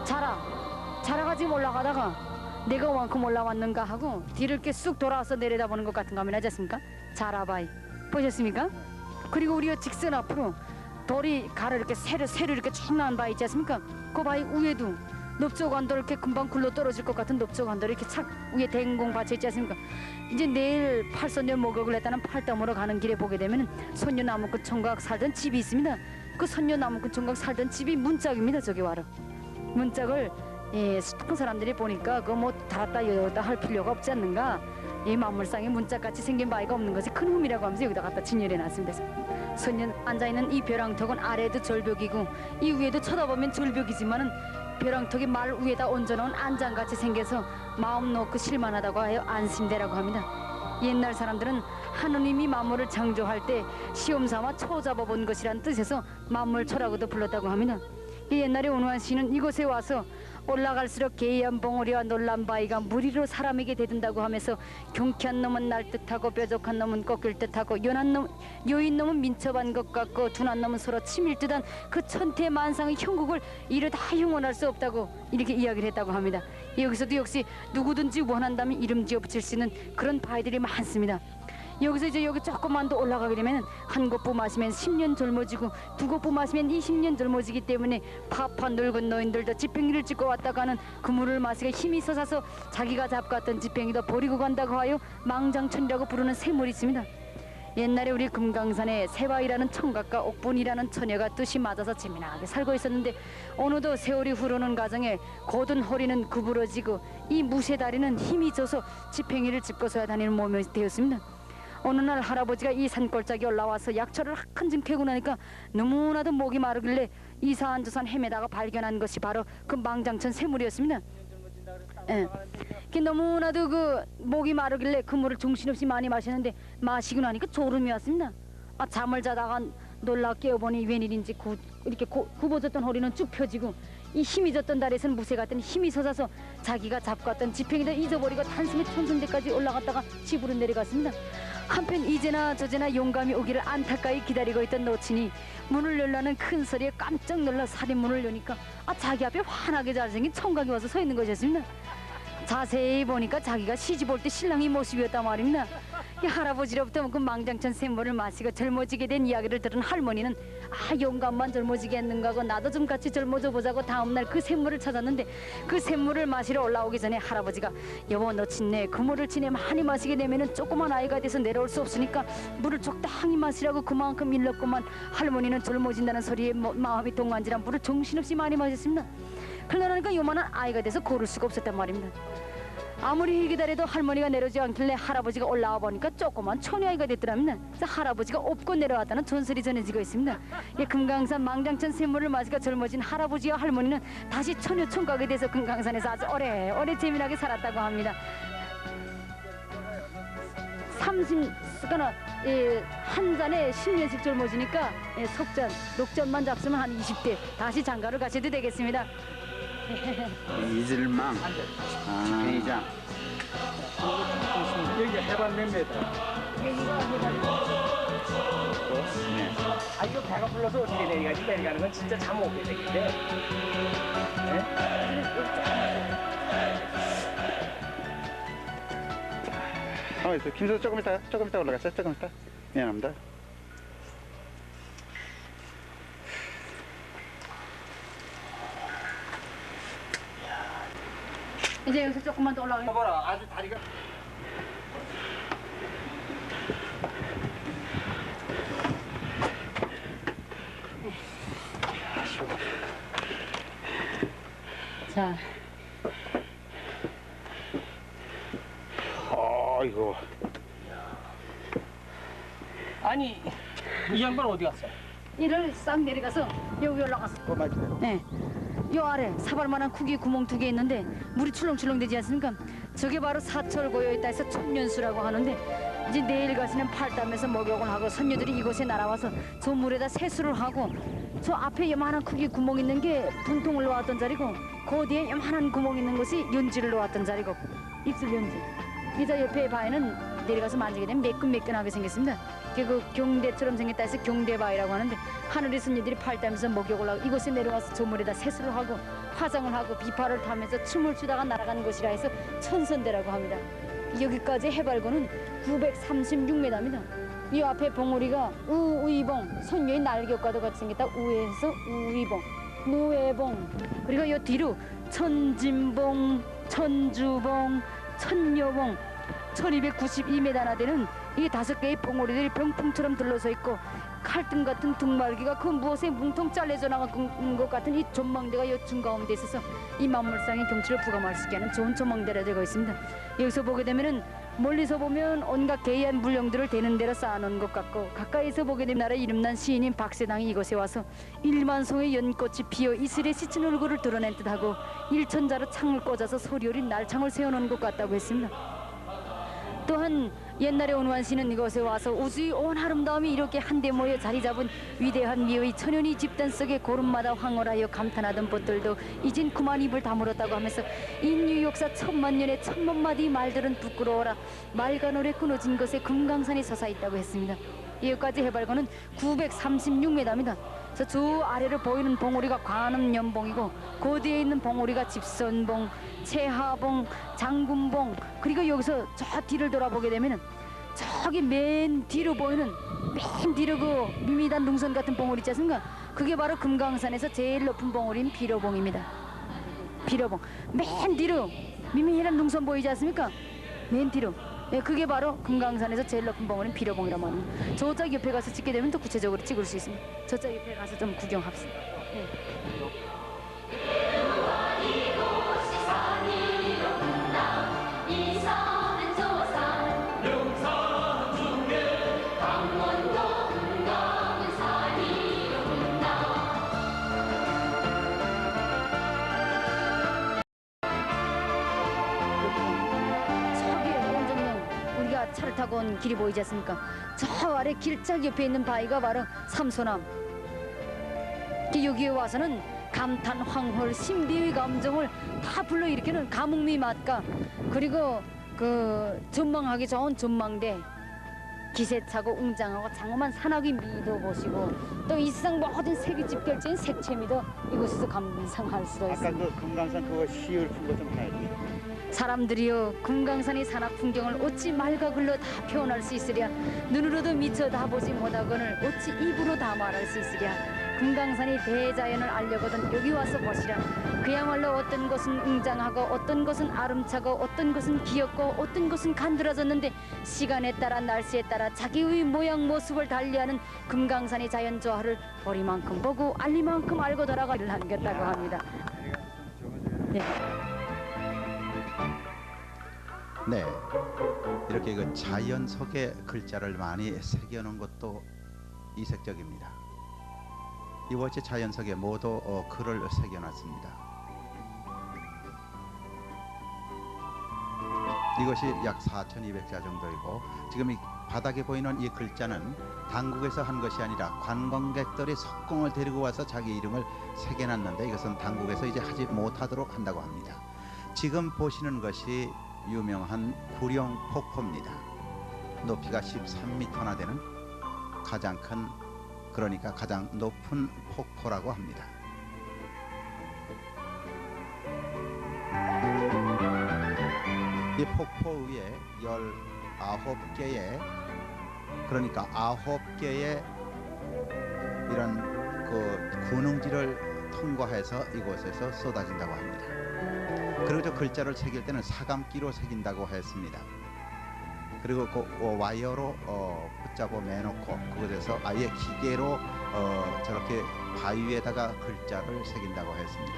자라가 지금 올라가다가 내가 wan큼 올라왔는가 하고 뒤를 이렇게 쑥 돌아와서 내려다보는 것 같은 거 하면 하지 않습니까? 자라바위 보셨습니까? 그리고 우리가 직선 앞으로 돌이 가로 이렇게 새로 이렇게 쭉 나온 바위 있지 않습니까? 그 바위 위에도 넓적한 돌 이렇게 금방 굴러 떨어질 것 같은 넓적한 돌이 이렇게 착 위에 대공 받쳐 있지 않습니까? 이제 내일 팔선녀 목욕을 했다는 팔덤으로 가는 길에 보게 되면 선녀 나무꾼 총각 살던 집이 있습니다. 그 선녀 나무꾼 총각 살던 집이 문짝입니다. 저기 와로 문짝을 큰 사람들이 보니까 그거 뭐 달았다 여었다 할 필요가 없지 않는가. 이 만물상에 문짝같이 생긴 바위가 없는 것이 큰 흠이라고 하면서 여기다 갖다 진열해 놨습니다. 선녀 앉아있는 이 벼랑턱은 아래에도 절벽이고 이 위에도 쳐다보면 절벽이지만은 벼랑턱이 말 위에다 얹어놓은 안장같이 생겨서 마음 놓고 실만하다고 하여 안심대라고 합니다. 옛날 사람들은 하느님이 만물을 창조할 때 시험삼아 초 잡아본 것이란 뜻에서 만물초라고도 불렀다고 합니다. 옛날에 온화한 씨는 이곳에 와서 올라갈수록 개연 봉우리와 놀란 바위가 무리로 사람에게 대든다고 하면서 경쾌한 놈은 날 듯하고 뾰족한 놈은 꺾일 듯하고 여인 놈은 민첩한 것 같고 둔한 놈은 서로 치밀 듯한 그 천태만상의 형국을 이루 다 형언할 수 없다고 이렇게 이야기를 했다고 합니다. 여기서도 역시 누구든지 원한다면 이름 지어 붙일 수 있는 그런 바위들이 많습니다. 여기서 이제 여기 조금만 더 올라가게 되면 한 곳부 마시면 10년 젊어지고 두 곳부 마시면 20년 젊어지기 때문에 파판 늙은 노인들도 지팽이를 짚고 왔다가는 그 물을 마시고 힘이 솟아서 자기가 잡갔던 지팽이도 버리고 간다고 하여 망장천이라고 부르는 샘물이 있습니다. 옛날에 우리 금강산에 세바이라는 청각과 옥분이라는 처녀가 뜻이 맞아서 재미나게 살고 있었는데 어느덧 세월이 흐르는 과정에 곧은 허리는 구부러지고 이 무쇠다리는 힘이 져서 지팽이를 짚고서야 다니는 몸이 되었습니다. 어느 날 할아버지가 이 산골짜기 올라와서 약초를 한줌 캐고 나니까 너무나도 목이 마르길래 이산저산 헤매다가 발견한 것이 바로 그 망장천 샘물이었습니다. 너무나도 그 목이 마르길래 그 물을 정신없이 많이 마시는데 마시고 나니까 졸음이 왔습니다. 잠을 자다가 놀라 깨어보니 웬일인지 이렇게 굽어졌던 허리는 쭉 펴지고 이 힘이 졌던 다리에서는 무쇠 같은 힘이 솟아서 자기가 잡았던 지팽이를 잊어버리고 단숨에 천천대까지 올라갔다가 집으로 내려갔습니다. 한편 이제나 저제나 용감이 오기를 안타까이 기다리고 있던 노친이 문을 열라는 큰 소리에 깜짝 놀라 살인문을 여니까 자기 앞에 환하게 잘생긴 총각이 와서 서 있는 것이었습니다. 자세히 보니까 자기가 시집 올 때 신랑이 모습이었단 말입니다. 이 할아버지로부터 그 망장천 샘물을 마시고 젊어지게 된 이야기를 들은 할머니는 용감만 젊어지게 했는가 하고 나도 좀 같이 젊어져 보자고 다음날 그 샘물을 찾았는데 그 샘물을 마시러 올라오기 전에 할아버지가 여보 너 친내 그 물을 친내 많이 마시게 되면은 조그만 아이가 돼서 내려올 수 없으니까 물을 적당히 마시라고 그만큼 일렀구만. 할머니는 젊어진다는 소리에 마음이 동안지라 물을 정신없이 많이 마셨습니다. 그러니까 요만한 아이가 돼서 고를 수가 없었단 말입니다. 아무리 기다려도 할머니가 내려오지 않길래 할아버지가 올라와 보니까 조그만 처녀아이가 됐더랍니다. 그래서 할아버지가 업고 내려왔다는 전설이 전해지고 있습니다. 금강산 망장천 샘물을 마시고 젊어진 할아버지와 할머니는 다시 처녀 총각이 돼서 금강산에서 아주 오래오래 재미나게 살았다고 합니다. 한 잔에 10년씩 젊어지니까 석잔, 녹잔만 잡수면 한 20대 다시 장가를 가셔도 되겠습니다. 이슬망, 회장. 여기 해발 몇 메터? 네. 이거 배가 불러서 어떻게 내려가는 건 진짜 잠 오게 되겠는데. 김선수 조금 이따 올라갔어요. 조금 이따. 미안합니다. 이제 여기서 조금만 더 올라가요. 봐라, 아주 다리가. 자. 아이고. 아니, 이 양반 어디 갔어? 이를 싹 내려가서 여기 올라갔어. 네. 요 아래 사발만한 쿠기 구멍 2개 있는데 물이 출렁출렁 되지 않습니까? 저게 바로 사철 고여있다 해서 천년수라고 하는데 이제 내일 가시는 팔담에서 목욕을 하고 선녀들이 이곳에 날아와서 저 물에다 세수를 하고 저 앞에 요만한 크기 구멍 있는 게 분통을 놓았던 자리고 그 뒤에 요만한 구멍 있는 곳이 연지를 놓았던 자리고 입술 연지. 이저 옆에 바위는 내려가서 만지게 되면 매끈매끈하게 생겼습니다. 그 경대처럼 생겼다 해서 경대바위라고 하는데 하늘의 선녀들이 팔담에서 목욕을 하고 이곳에 내려와서 저 물에다 세수를 하고 화장을 하고 비파를 타면서 춤을 추다가 날아가는 곳이라 해서 천선대라고 합니다. 여기까지 해발고는 936m입니다. 이 앞에 봉우리가 우의봉, 선녀의 날개과도 같이 생겼다. 우에서 우의봉, 노회봉, 그리고 이 뒤로 천진봉, 천주봉, 천녀봉, 1292m나 되는 이 5개의 봉우리들이 병풍처럼 둘러서 있고 칼등 같은 등말기가 그 무엇에 뭉텅 잘려져 나간 것 같은 이 전망대가 이 중가운데 있어서 이 만물상의 경치를 부감할 수 있게 하는 좋은 전망대라 되어 있습니다. 여기서 보게 되면은 멀리서 보면 온갖 개이한 물령들을 대는 대로 쌓아놓은 것 같고 가까이서 보게 되면 나라 이름난 시인인 박세당이 이곳에 와서 1만 송의 연꽃이 피어 이슬에 씻은 얼굴을 드러낸 듯하고 일천자로 창을 꽂아서 소리 어린 날창을 세워놓은 것 같다고 했습니다. 또한 옛날에 온완 씨는 이곳에 와서 우주의 온 아름다움이 이렇게 한데 모여 자리 잡은 위대한 미의 천연의 집단 속에 고름마다 황홀하여 감탄하던 것들도 이젠 그만 입을 다물었다고 하면서 인류 역사 1000만년의 1000만 마디 말들은 부끄러워라 말과 노래 끊어진 것에 금강산이 솟아 있다고 했습니다. 여기까지 해발고는 936m입니다. 저 아래로 보이는 봉우리가 관음연봉이고 그 뒤에 있는 봉우리가 집선봉, 채하봉, 장군봉, 그리고 여기서 저 뒤를 돌아보게 되면은 저기 맨 뒤로 보이는 맨 뒤로 그 미미단 능선 같은 봉우리 있지 않습니까? 그게 바로 금강산에서 제일 높은 봉우리인 비로봉입니다. 비로봉 맨 뒤로 미미단 능선 보이지 않습니까? 맨 뒤로 그게 바로 금강산에서 제일 높은 봉우리인 비로봉이라고 합니다. 저쪽 옆에 가서 찍게 되면 더 구체적으로 찍을 수 있습니다. 저쪽 옆에 가서 좀 구경합시다. 네. 차를 타고 온 길이 보이지 않습니까? 저 아래 길짝 옆에 있는 바위가 바로 삼소남. 여기에 와서는 감탄, 황홀, 신비의 감정을 다 불러일으키는 가뭄의 맛과 그리고 그 전망하기 좋은 전망대, 기세차고 웅장하고 장엄한 산악의 미도 보시고 또 이 세상 모든 색이 집결지인 색채미도 이곳에서 감상할 수도 있습니다. 아까 그 금강산 그거 시율 푼 거 좀 봐야지. 사람들이여 금강산의 산악 풍경을 어찌 말과 글로 다 표현할 수 있으랴. 눈으로도 미처 다 보지 못하거늘 어찌 입으로 다 말할 수 있으랴. 금강산의 대자연을 알려거든 여기 와서 보시라. 그야말로 어떤 것은 웅장하고 어떤 것은 아름차고 어떤 것은 귀엽고 어떤 것은 간드러졌는데 시간에 따라 날씨에 따라 자기의 모양 모습을 달리하는 금강산의 자연 조화를 보리만큼 보고 알리만큼 알고 돌아가기를 남겼다고 합니다. 네, 이렇게 그 자연 속에 글자를 많이 새겨놓은 것도 이색적입니다. 이곳이 자연 속에 모두 글을 새겨놨습니다. 이것이 약 4,200자 정도이고 지금 이 바닥에 보이는 이 글자는 당국에서 한 것이 아니라 관광객들이 석공을 데리고 와서 자기 이름을 새겨놨는데 이것은 당국에서 이제 하지 못하도록 한다고 합니다. 지금 보시는 것이 유명한 구룡폭포입니다. 높이가 13m나 되는 가장 큰, 그러니까 가장 높은 폭포라고 합니다. 이 폭포 위에 19개의, 그러니까 9개의 이런 그 군웅지를 통과해서 이곳에서 쏟아진다고 합니다. 그리고 저 글자를 새길 때는 사감기로 새긴다고 했습니다. 그리고 그 와이어로 붙잡아 매놓고 그곳에서 아예 기계로 저렇게 바위 위에다가 글자를 새긴다고 했습니다.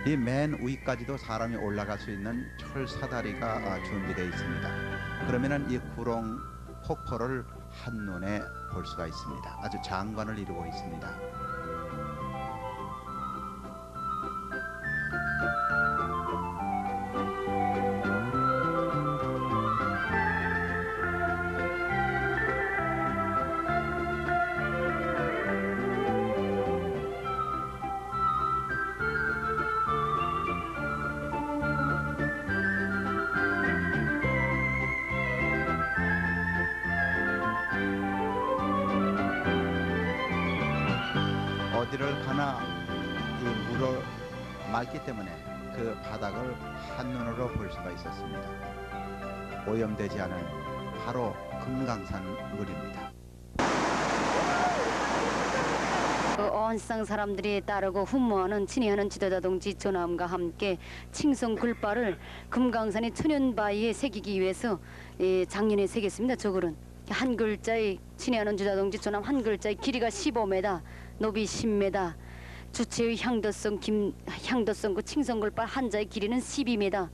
이 맨 위까지도 사람이 올라갈 수 있는 철사다리가 준비되어 있습니다. 그러면은 이 구룡 폭포를 한눈에 볼 수가 있습니다. 아주 장관을 이루고 있습니다. 어디를 가나 이 물을 맑기 때문에 그 바닥을 한눈으로 볼 수가 있었습니다. 오염되지 않은 바로 금강산 물입니다. 어항상 사람들이 따르고 훈무하는 친애하는 지도자 동지 조남과 함께 칭송 글발을 금강산의 천연바위에 새기기 위해서 작년에 새겼습니다. 저 글은 한 글자의 친애하는 지도자 동지 조남 한 글자의 길이가 15m, 높이 10m, 주체의 향도성 그 칭송글발 한자의 길이는 12m,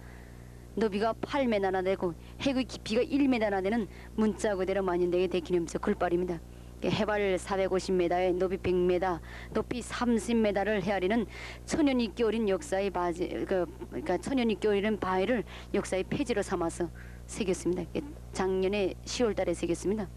높이가 8m나 되고 해의 깊이가 1m나 되는 문자 그대로 만연되게 된 기념적 글발입니다. 해발 450m에 높이 100m, 높이 30m를 헤아리는 천연이 어린 역사의 그러니까 천연이 어린 바위를 역사의 폐지로 삼아서 새겼습니다. 작년에 10월달에 새겼습니다.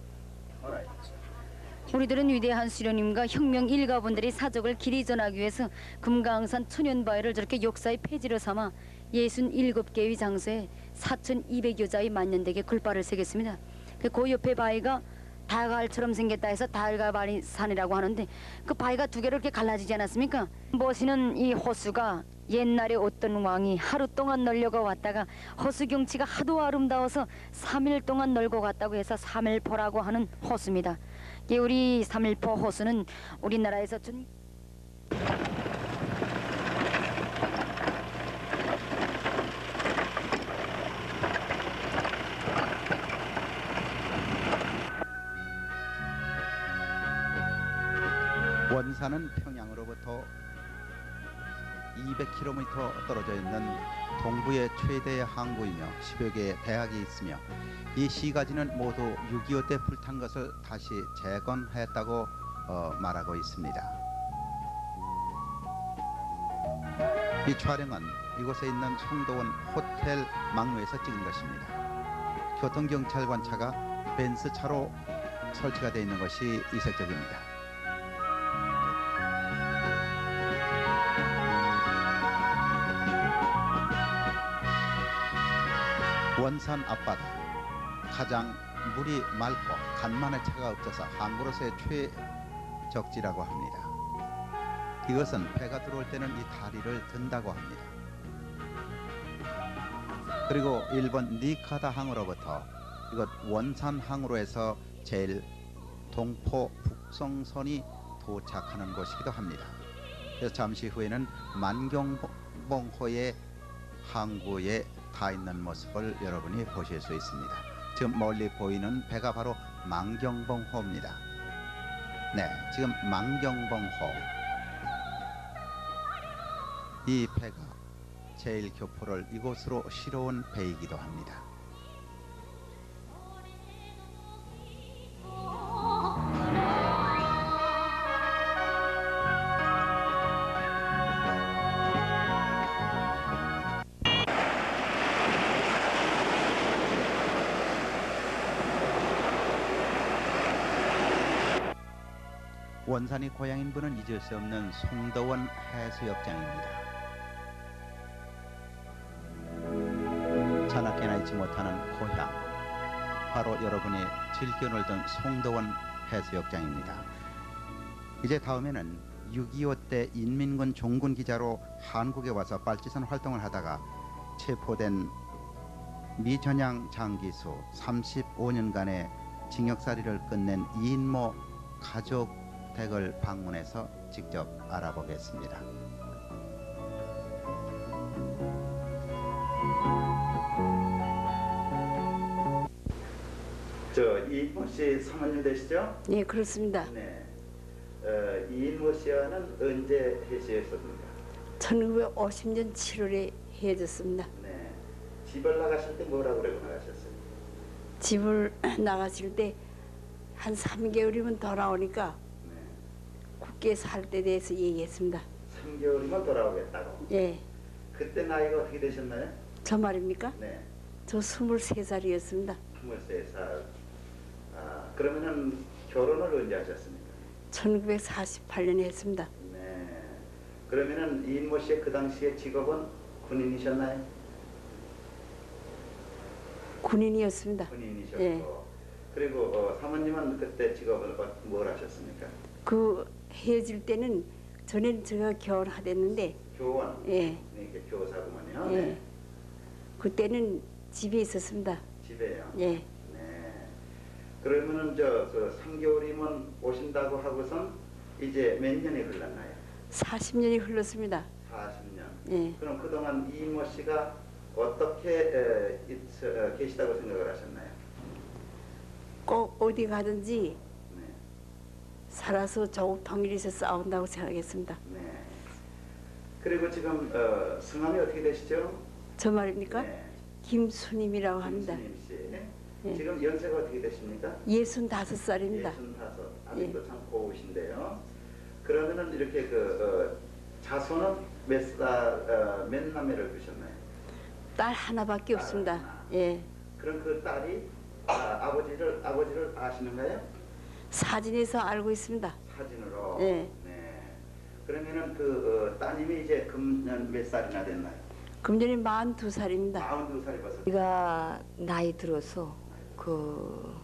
우리들은 위대한 수령님과 혁명 일가분들의 사적을 길이 전하기 위해서 금강산 천연바위를 저렇게 역사의 폐지로 삼아 67개의 장소에 4,200여 자의 만년되게 글발을 새겼습니다. 그 옆에 바위가 달갈처럼 생겼다 해서 달갈바위산이라고 하는데 그 바위가 두 개로 이렇게 갈라지지 않았습니까? 보시는 이 호수가 옛날에 어떤 왕이 하루 동안 널려가 왔다가 호수 경치가 하도 아름다워서 3일 동안 널고 갔다고 해서 3일포라고 하는 호수입니다. 우리 3일포 호수는 우리나라에서 원산은 평양으로부터 200km 떨어져 있는 동부의 최대의 항구이며 10여 개의 대학이 있으며 이 시가지는 모두 6.25 때 불탄 것을 다시 재건했다고 말하고 있습니다. 이 촬영은 이곳에 있는 송도원 호텔 막루에서 찍은 것입니다. 교통경찰관 차가 벤츠 차로 설치가 되어 있는 것이 이색적입니다. 원산 앞바다 가장 물이 맑고 간만에 차가 없어서 항구로서의 최적지라고 합니다. 이것은 배가 들어올 때는 이 다리를 든다고 합니다. 그리고 일본 니카다 항으로부터 이것 원산 항으로 해서 제일 동포 북성선이 도착하는 곳이기도 합니다. 그래서 잠시 후에는 만경봉호의 항구에 닿아 있는 모습을 여러분이 보실 수 있습니다. 지금 멀리 보이는 배가 바로 만경봉호입니다. 네, 지금 만경봉호. 이 배가 제일교포를 이곳으로 실어온 배이기도 합니다. 원산이 고향인 분은 잊을 수 없는 송도원 해수욕장입니다. 자나깨나 잊지 못하는 고향, 바로 여러분이 즐겨 놀던 송도원 해수욕장입니다. 이제 다음에는 6.25 때 인민군 종군 기자로 한국에 와서 빨치산 활동을 하다가 체포된 미전양 장기수 35년간의 징역살이를 끝낸 이인모 가족 댁을 방문해서 직접 알아보겠습니다. 이인모 씨 사모님 되시죠? 네, 그렇습니다. 네. 이인모 씨와는 언제 해수했습니까? 1950년 7월에 헤어졌습니다. 네. 집을 나가실 때 뭐라고 그러고 나가셨어요? 집을 나가실 때 한 3개월이면 돌아오니까 굳게 살 때 대해서 얘기했습니다. 3개월이면 돌아오겠다고? 예. 그때 나이가 어떻게 되셨나요? 저 말입니까? 네. 저 23살이었습니다. 23살. 그러면은 결혼을 언제 하셨습니까? 1948년에 했습니다. 네. 그러면은 이인모 씨의 그 당시의 직업은 군인이셨나요? 군인이었습니다. 군인이셨고. 예. 그리고 사모님은 그때 직업을 뭘 하셨습니까? 그 헤어질 때는 전에는 제가 결혼하댔는데. 교원. 예. 이게 교사구만요. 예. 네. 그때는 집에 있었습니다. 집에요. 예. 네. 그러면은 그 3개월이면 오신다고 하고선 이제 몇 년이 흘렀나요? 40년이 흘렀습니다. 40년. 예. 그럼 그동안 이인모 씨가 어떻게 계시다고 생각을 하셨나요? 꼭 어디 가든지 살아서 조국 통일에서 싸운다고 생각했습니다. 네. 그리고 지금 성함이 어떻게 되시죠? 저 말입니까? 네. 김수님이라고 합니다. 김수님 씨. 예. 지금 연세가 어떻게 되십니까? 65살입니다. 65. 아직도 예. 참 고우신데요. 그러면은 이렇게 자손은 몇 남매를 두셨나요? 딸 하나밖에 없습니다. 예. 그럼 그 딸이 아버지를 아시는가요? 사진에서 알고 있습니다. 사진으로. 예. 네. 그러면은 그 따님이 이제 금년 몇 살이나 됐나요? 금년에 42살입니다. 42살이 벌써. 우리가 나이 들어서 그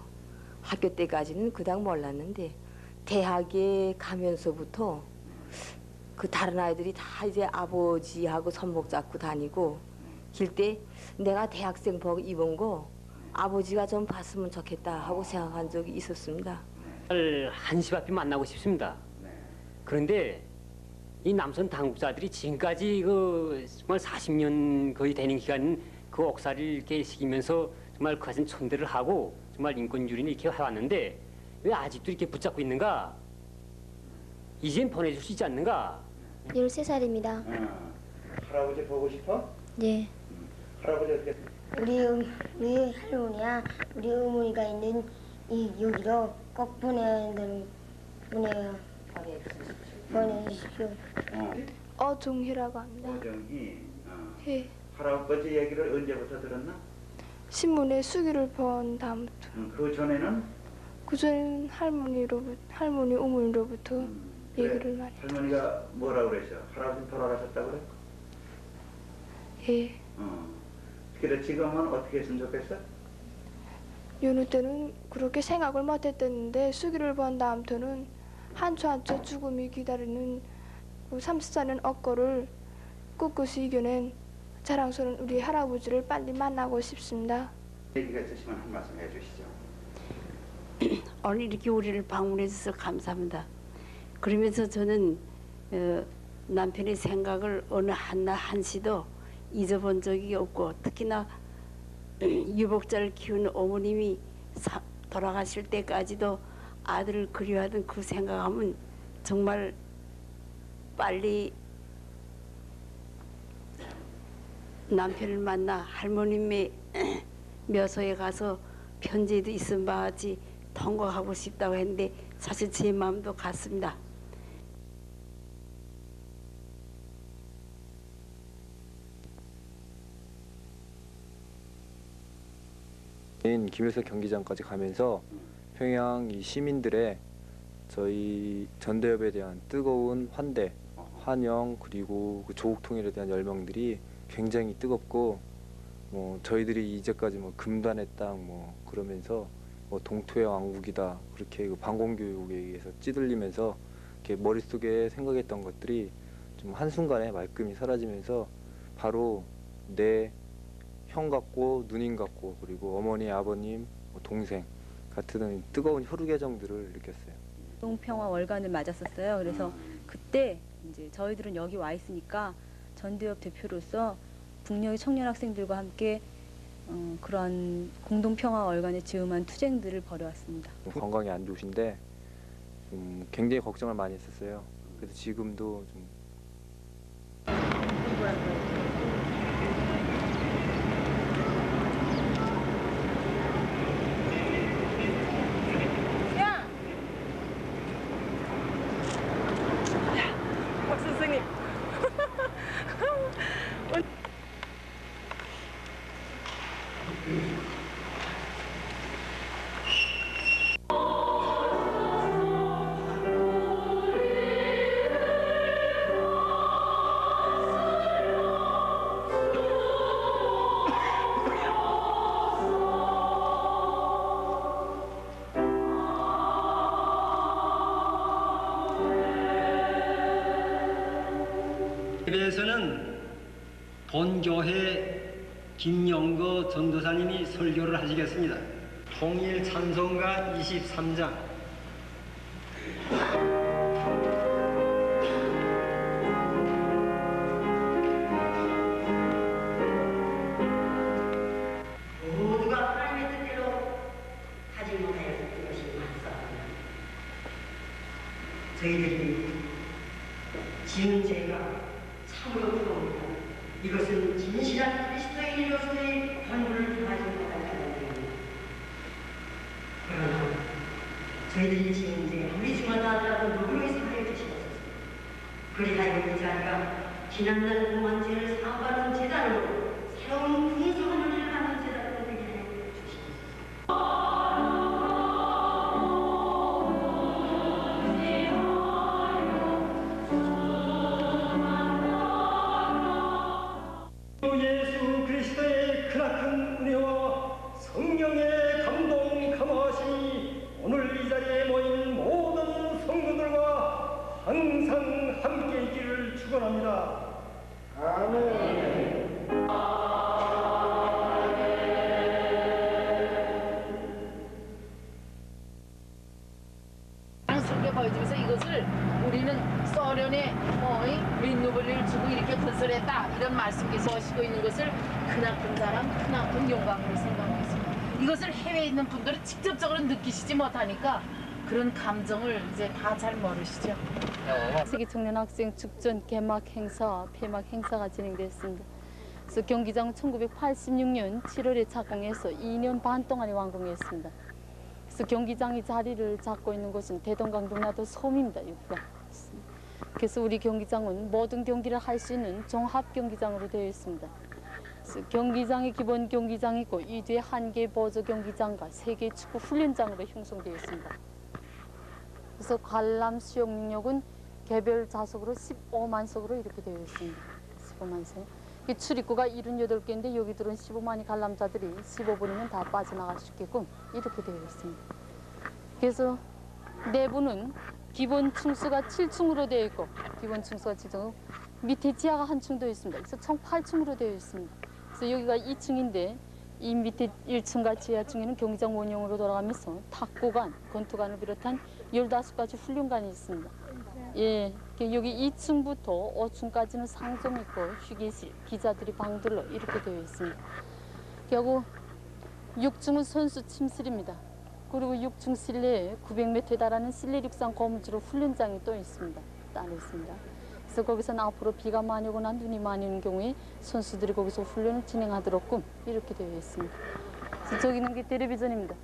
학교 때까지는 그닥 몰랐는데 대학에 가면서부터 그 다른 아이들이 다 이제 아버지하고 손목 잡고 다니고 길 때 내가 대학생복 입은 거 아버지가 좀 봤으면 좋겠다 하고 생각한 적이 있었습니다. 한시 앞에 만나고 싶습니다. 그런데 이 남선 당국자들이 지금까지 그 정말 40년 거의 되는 기간 그 옥살이를 이렇게 시키면서 정말 그 같은 천대를 하고 정말 인권유린을 이렇게 해왔는데 왜 아직도 이렇게 붙잡고 있는가? 이젠 보내줄 수 있지 않는가? 13살입니다. 할아버지 보고 싶어? 네. 할아버지 어떻게? 우리 할머니야 우리 어머니가 있는 이 여기로 꼭 보내주십시오. 어종희라고 합니다. 오정희. 예. 할아버지 얘기를 언제부터 들었나? 신문에 수기를 본 다음부터. 그 전에는? 그 전에는 할머니 어머니로부터 얘기를 많이. 할머니가 뭐라고 그랬어? 할아버지 돌아가셨다고 그래? 예. 그래 지금은 어떻게 했으면 좋겠어? 여느 때는 그렇게 생각을 못했었는데 수기를 본 다음부터는 한초 한초 죽음이 기다리는 30살은 억거를 꿋꿋이 이겨낸 자랑스러운 우리 할아버지를 빨리 만나고 싶습니다. 얘기가 있으시면 한 말씀 해주시죠. 오늘 이렇게 우리를 방문해 주셔서 감사합니다. 그러면서 저는 남편의 생각을 어느 한시도 잊어본 적이 없고, 특히나 유복자를 키우는 어머님이 돌아가실 때까지도 아들을 그리워하던 그 생각하면 정말 빨리 남편을 만나 할머님의 묘소에 가서 편지도 있은 바지 통과하고 싶다고 했는데 사실 제 마음도 같습니다. 김일성 경기장까지 가면서 평양 이 시민들의 저희 전대협에 대한 뜨거운 환대, 환영, 그리고 그 조국 통일에 대한 열망들이 굉장히 뜨겁고, 저희들이 이제까지 금단의 땅 그러면서 동토의 왕국이다 그렇게 그 반공교육에 의해서 찌들리면서 이렇게 머릿속에 생각했던 것들이 좀 한순간에 말끔히 사라지면서 바로 내 형 같고 누님 같고 그리고 어머니, 아버님, 동생 같은 뜨거운 혈육애정들을 느꼈어요. 동평화 월간을 맞았었어요. 그래서 그때 이제 저희들은 여기 와 있으니까 전대협 대표로서 북녘의 청년 학생들과 함께 그런 공동평화 월간에 즈음한 투쟁들을 벌여왔습니다. 건강이 안 좋으신데 굉장히 걱정을 많이 했었어요. 그래서 지금도 좀 박 선생님. 예배에서는 본교회 김영거 전도사님이 설교를 하시겠습니다. 통일 찬송가 23장. 모두가 하나님의 뜻대로 하지 못하였던 것이 맞사옵니다. 저희들이 지은 죄가 참으로 두려웁니다. 이것은 진실한 그리스도인으로서의 권부를 다하지 못한다는 겁니다. 그러나 저희들이 지은 죄 아무리 중하다 하더라도 누구를 사하여 주시옵소서. 그리하여 이 자리가 지난날 공한 죄를 사함받은 제단으로 새로운 풍성한 은혜를 받는 제단으로 되게 하여 주시옵소서. 예수 그리스도의 크나큰 은혜와 성령의 감동 감화하심이 오늘 이 자리에 모인 모든 성도들과 항상 함께 있기를 축원합니다. 아멘. 안쓰럽게 보여주면서 이것을 우리는 소련에 민노벨을 주고 이렇게 건설했다 이런 말씀께서 하시고 있는 것을 크나큰 사람, 크나큰 영광으로 생각하고 있습니다. 이것을 해외에 있는 분들은 직접적으로 느끼시지 못하니까 그런 감정을 이제 다 잘 모르시죠. 세계 청년 학생 축전 개막 행사, 폐막 행사가 진행됐습니다. 그래서 경기장은 1986년 7월에 착공해서 2년 반 동안에 완공했습니다. 그래서 경기장이 자리를 잡고 있는 곳은 대동강동나도 섬입니다. 여기가. 그래서 우리 경기장은 모든 경기를 할 수 있는 종합 경기장으로 되어 있습니다. 그래서 경기장이 기본 경기장이고 이 뒤에 한 개 보조 경기장과 3개 축구 훈련장으로 형성되어 있습니다. 그래서 관람 수용 능력은 개별 좌석으로 15만 석으로 이렇게 되어 있습니다. 15만 석. 출입구가 78개인데 여기 들은 15만의 관람자들이 15분이면 다 빠져나갈 수 있게끔 이렇게 되어 있습니다. 그래서 내부는 기본 층수가 7층으로 되어 있고 기본 층수가 7층 밑에 지하가 한 층 더 있습니다. 그래서 총 8층으로 되어 있습니다. 그래서 여기가 2층인데 이 밑에 1층과 지하층에는 경기장 원형으로 돌아가면서 탁구관, 권투관을 비롯한 15가지 훈련관이 있습니다. 예, 여기 2층부터 5층까지는 상점 있고 휴게실, 기자들이 방들로 이렇게 되어 있습니다. 그리고 6층은 선수 침실입니다. 그리고 6층 실내에 900m에 달하는 실내 육상 고무줄 훈련장이 또 있습니다. 따로 있습니다. 그래서 거기서는 앞으로 비가 많이 오거나 눈이 많이 오는 경우에 선수들이 거기서 훈련을 진행하도록끔 이렇게 되어 있습니다. 저기는 게 텔레비전입니다.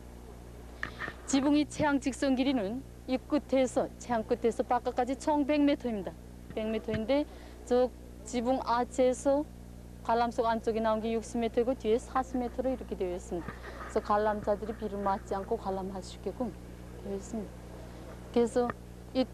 지붕이 최양 직선 길이는 이 끝에서 최양 끝에서 바깥까지 총 100m입니다. 100m인데 저 지붕 아치에서 관람석 안쪽에 나온 게 60m이고 뒤에 40m로 이렇게 되어 있습니다. 그래서 관람자들이 비를 맞지 않고 관람할 수 있게끔 되어 있습니다. 그래서 이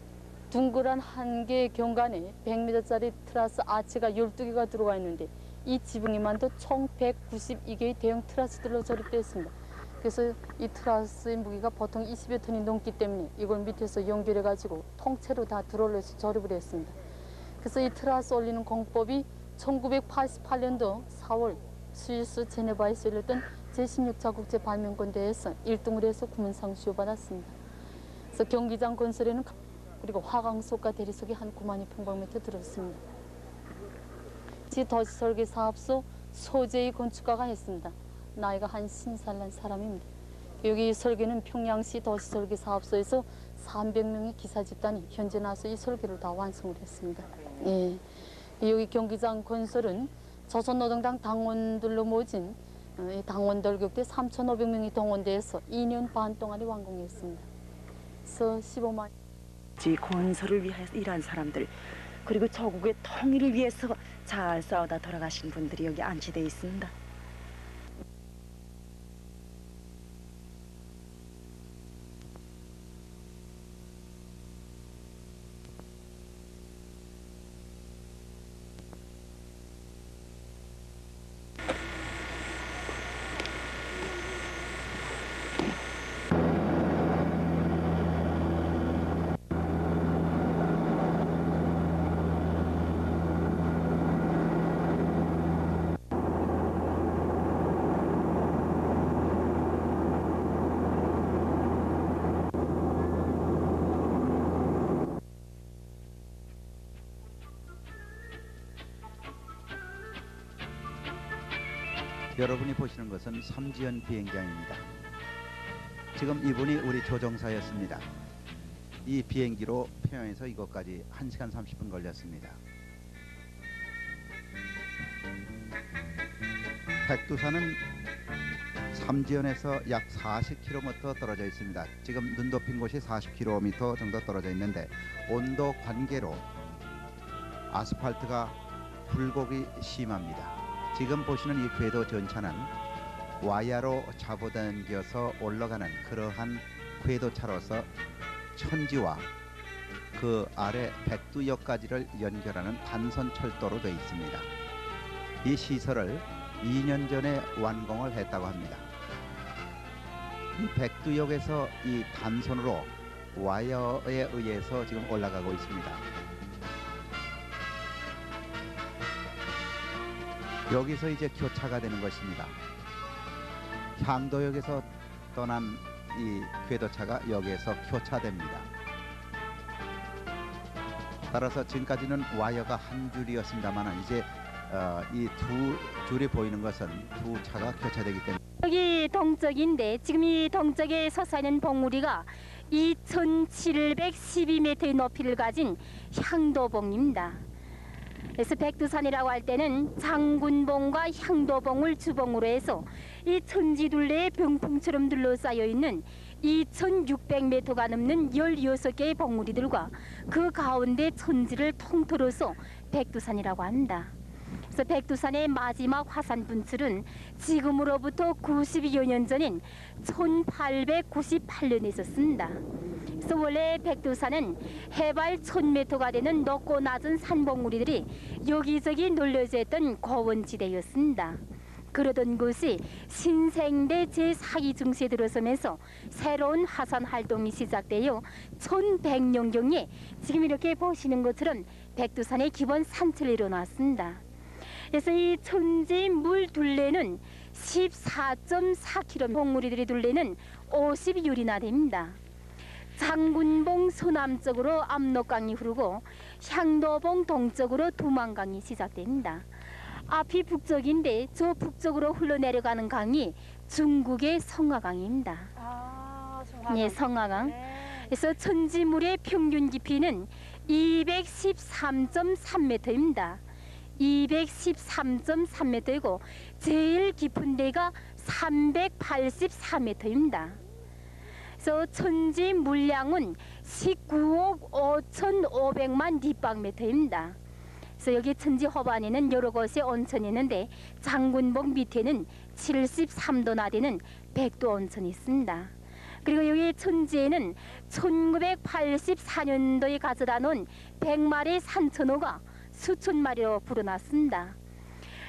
둥그란 한 개의 경관에 100m짜리 트라스 아치가 12개가 들어가 있는데 이 지붕에만도 총 192개의 대형 트라스들로 조립되어 있습니다. 그래서 이 트라스의 무게가 보통 20여 톤이 넘기 때문에 이걸 밑에서 연결해가지고 통째로 다 들어올려서 조립을 했습니다. 그래서 이 트라스 올리는 공법이 1988년도 4월 스위스 제네바에서 열렸던 제16차 국제발명권대회에서 1등을 해서 구문상 수여받았습니다. 그래서 경기장 건설에는 그리고 화강석과 대리석이 한 9만여 평방미터 들었습니다. 도시설계 사업소 소재의 건축가가 했습니다. 나이가 한 50살 사람입니다. 여기 설계는 평양시 도시설계 사업소에서 300명의 기사 집단이 현재 나서 이 설계를 다 완성을 했습니다. 예. 여기 경기장 건설은 조선노동당 당원들로 모진 당원들 격대 3,500명이 동원돼서 2년 반 동안에 완공했습니다. 그래서 15만 건설을 위해서 일한 사람들 그리고 조국의 통일을 위해서 잘 싸우다 돌아가신 분들이 여기 안치되어 있습니다. 여러분이 보시는 것은 섬지연 비행장입니다. 지금 이분이 우리 조종사였습니다. 이 비행기로 평양에서 이곳까지 1시간 30분 걸렸습니다. 백두산은 섬지연에서 약 40km 떨어져 있습니다. 지금 눈 덮인 곳이 40km 정도 떨어져 있는데 온도 관계로 아스팔트가 굴곡이 심합니다. 지금 보시는 이 궤도 전차는 와야로 잡아당겨서 올라가는 그러한 궤도차로서 천지와 그 아래 백두역까지를 연결하는 단선 철도로 되어 있습니다. 이 시설을 2년 전에 완공을 했다고 합니다. 이 백두역에서 이 단선으로 와이어에 의해서 지금 올라가고 있습니다. 여기서 이제 교차가 되는 것입니다. 향도역에서 떠난 이 궤도차가 여기에서 교차됩니다. 따라서 지금까지는 와이어가 한 줄이었습니다만 이제 이 두 줄이 보이는 것은 두 차가 교차되기 때문에 여기 동쪽인데 지금 이 동쪽에 솟아있는 봉우리가 2,712m의 높이를 가진 향도봉입니다. 그래서 백두산이라고 할 때는 장군봉과 향도봉을 주봉으로 해서 이 천지둘레의 병풍처럼 둘러싸여 있는 2,600m가 넘는 16개의 봉우리들과 그 가운데 천지를 통틀어서 백두산이라고 합니다. 그래서 백두산의 마지막 화산 분출은 지금으로부터 92여 년 전인 1898년에 있었습니다. 그래서 원래 백두산은 해발 1000m가 되는 높고 낮은 산봉우리들이 여기저기 놀려져 있던 고원지대였습니다. 그러던 곳이 신생대 제4기 중시에 들어서면서 새로운 화산 활동이 시작되어 1100년경에 지금 이렇게 보시는 것처럼 백두산의 기본 산체를 이뤄놨습니다. 그래서 이 천지 물 둘레는 14.4km, 봉우리들의 둘레는 50유리나 됩니다. 장군봉 서남쪽으로 압록강이 흐르고 향도봉 동쪽으로 두만강이 시작됩니다. 앞이 북쪽인데 저 북쪽으로 흘러내려가는 강이 중국의 성화강입니다. 성화강. 네, 성화강. 그래서 천지물의 평균 깊이는 213.3m입니다. 213.3m이고 제일 깊은 데가 384m입니다. 그래서 천지 물량은 19억 5,500만立方메터입니다. 그래서 여기 천지 허반에는 여러 곳에 온천이 있는데 장군봉 밑에는 73도나 되는 백도 온천이 있습니다. 그리고 여기 천지에는 1984년도에 가져다 놓은 100마리 산천어가 수천 마리로 불어났습니다.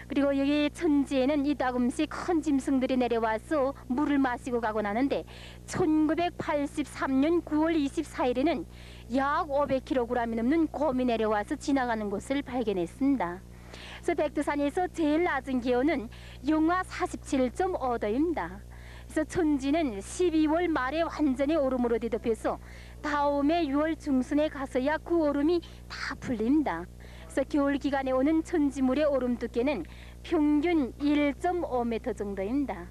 그리고 여기 천지에는 이따금씩 큰 짐승들이 내려와서 물을 마시고 가곤 하는데 1983년 9월 24일에는 약 500kg이 넘는 곰이 내려와서 지나가는 것을 발견했습니다. 그래서 백두산에서 제일 낮은 기온은 영하 47.5도입니다. 그래서 천지는 12월 말에 완전히 얼음으로 뒤덮여서 다음에 6월 중순에 가서야 그 얼음이 다 풀립니다. 그래서 겨울 기간에 오는 천지물의 얼음 두께는 평균 1.5m 정도입니다.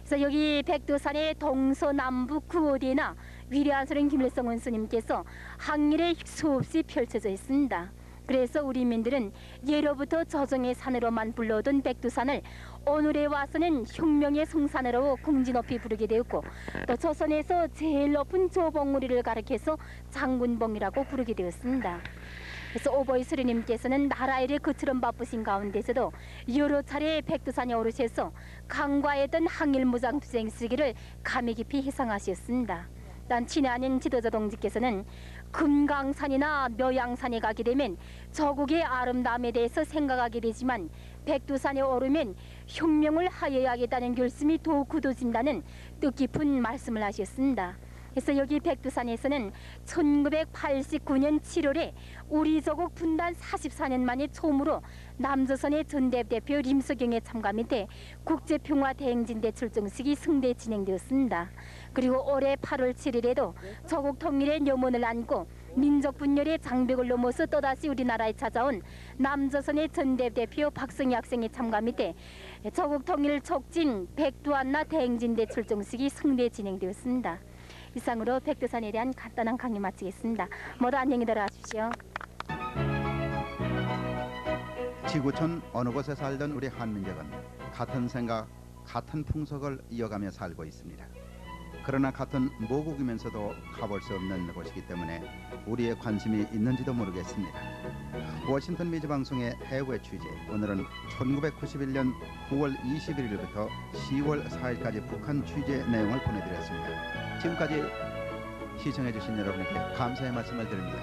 그래서 여기 백두산의 동서남북 그 어디에나 위대한 선생 김일성 원수님께서 항일에 수없이 펼쳐져 있습니다. 그래서 우리민들은 예로부터 저정의 산으로만 불러오던 백두산을 오늘에 와서는 혁명의 성산으로 궁지 높이 부르게 되었고 또 조선에서 제일 높은 조봉우리를 가리켜서 장군봉이라고 부르게 되었습니다. 그래서 오보이 수리님께서는 나라일에 그처럼 바쁘신 가운데서도 여러 차례 백두산에 오르셔서 강과했던 항일 무장투쟁 시기를 감히 깊이 회상하셨습니다. 단 친애 아닌 지도자 동지께서는 금강산이나 묘양산에 가게 되면 저국의 아름다움에 대해서 생각하게 되지만 백두산에 오르면 혁명을 하여야겠다는 결심이 더욱 굳어진다는 뜻깊은 말씀을 하셨습니다. 그래서 여기 백두산에서는 1989년 7월에 우리 조국 분단 44년 만에 처음으로 남조선의 전대 대표 림석영의 참가 밑에 국제평화대행진대 출정식이 성대에 진행되었습니다. 그리고 올해 8월 7일에도 조국 통일의 녀문을 안고 민족 분열의 장벽을 넘어서 또다시 우리나라에 찾아온 남조선의 전대 대표 박성희 학생의 참가 밑에 조국 통일 촉진 백두한나 대행진대 출정식이 성대에 진행되었습니다. 이상으로 백두산에 대한 간단한 강의 마치겠습니다. 모두 안녕히 들어가십시오. 지구촌 어느 곳에 살던 우리 한민족은 같은 생각, 같은 풍속을 이어가며 살고 있습니다. 그러나 같은 모국이면서도 가볼 수 없는 곳이기 때문에 우리의 관심이 있는지도 모르겠습니다. 워싱턴 미즈 방송의 해외 취재, 오늘은 1991년 9월 21일부터 10월 4일까지 북한 취재 내용을 보내드렸습니다. 지금까지 시청해주신 여러분께 감사의 말씀을 드립니다.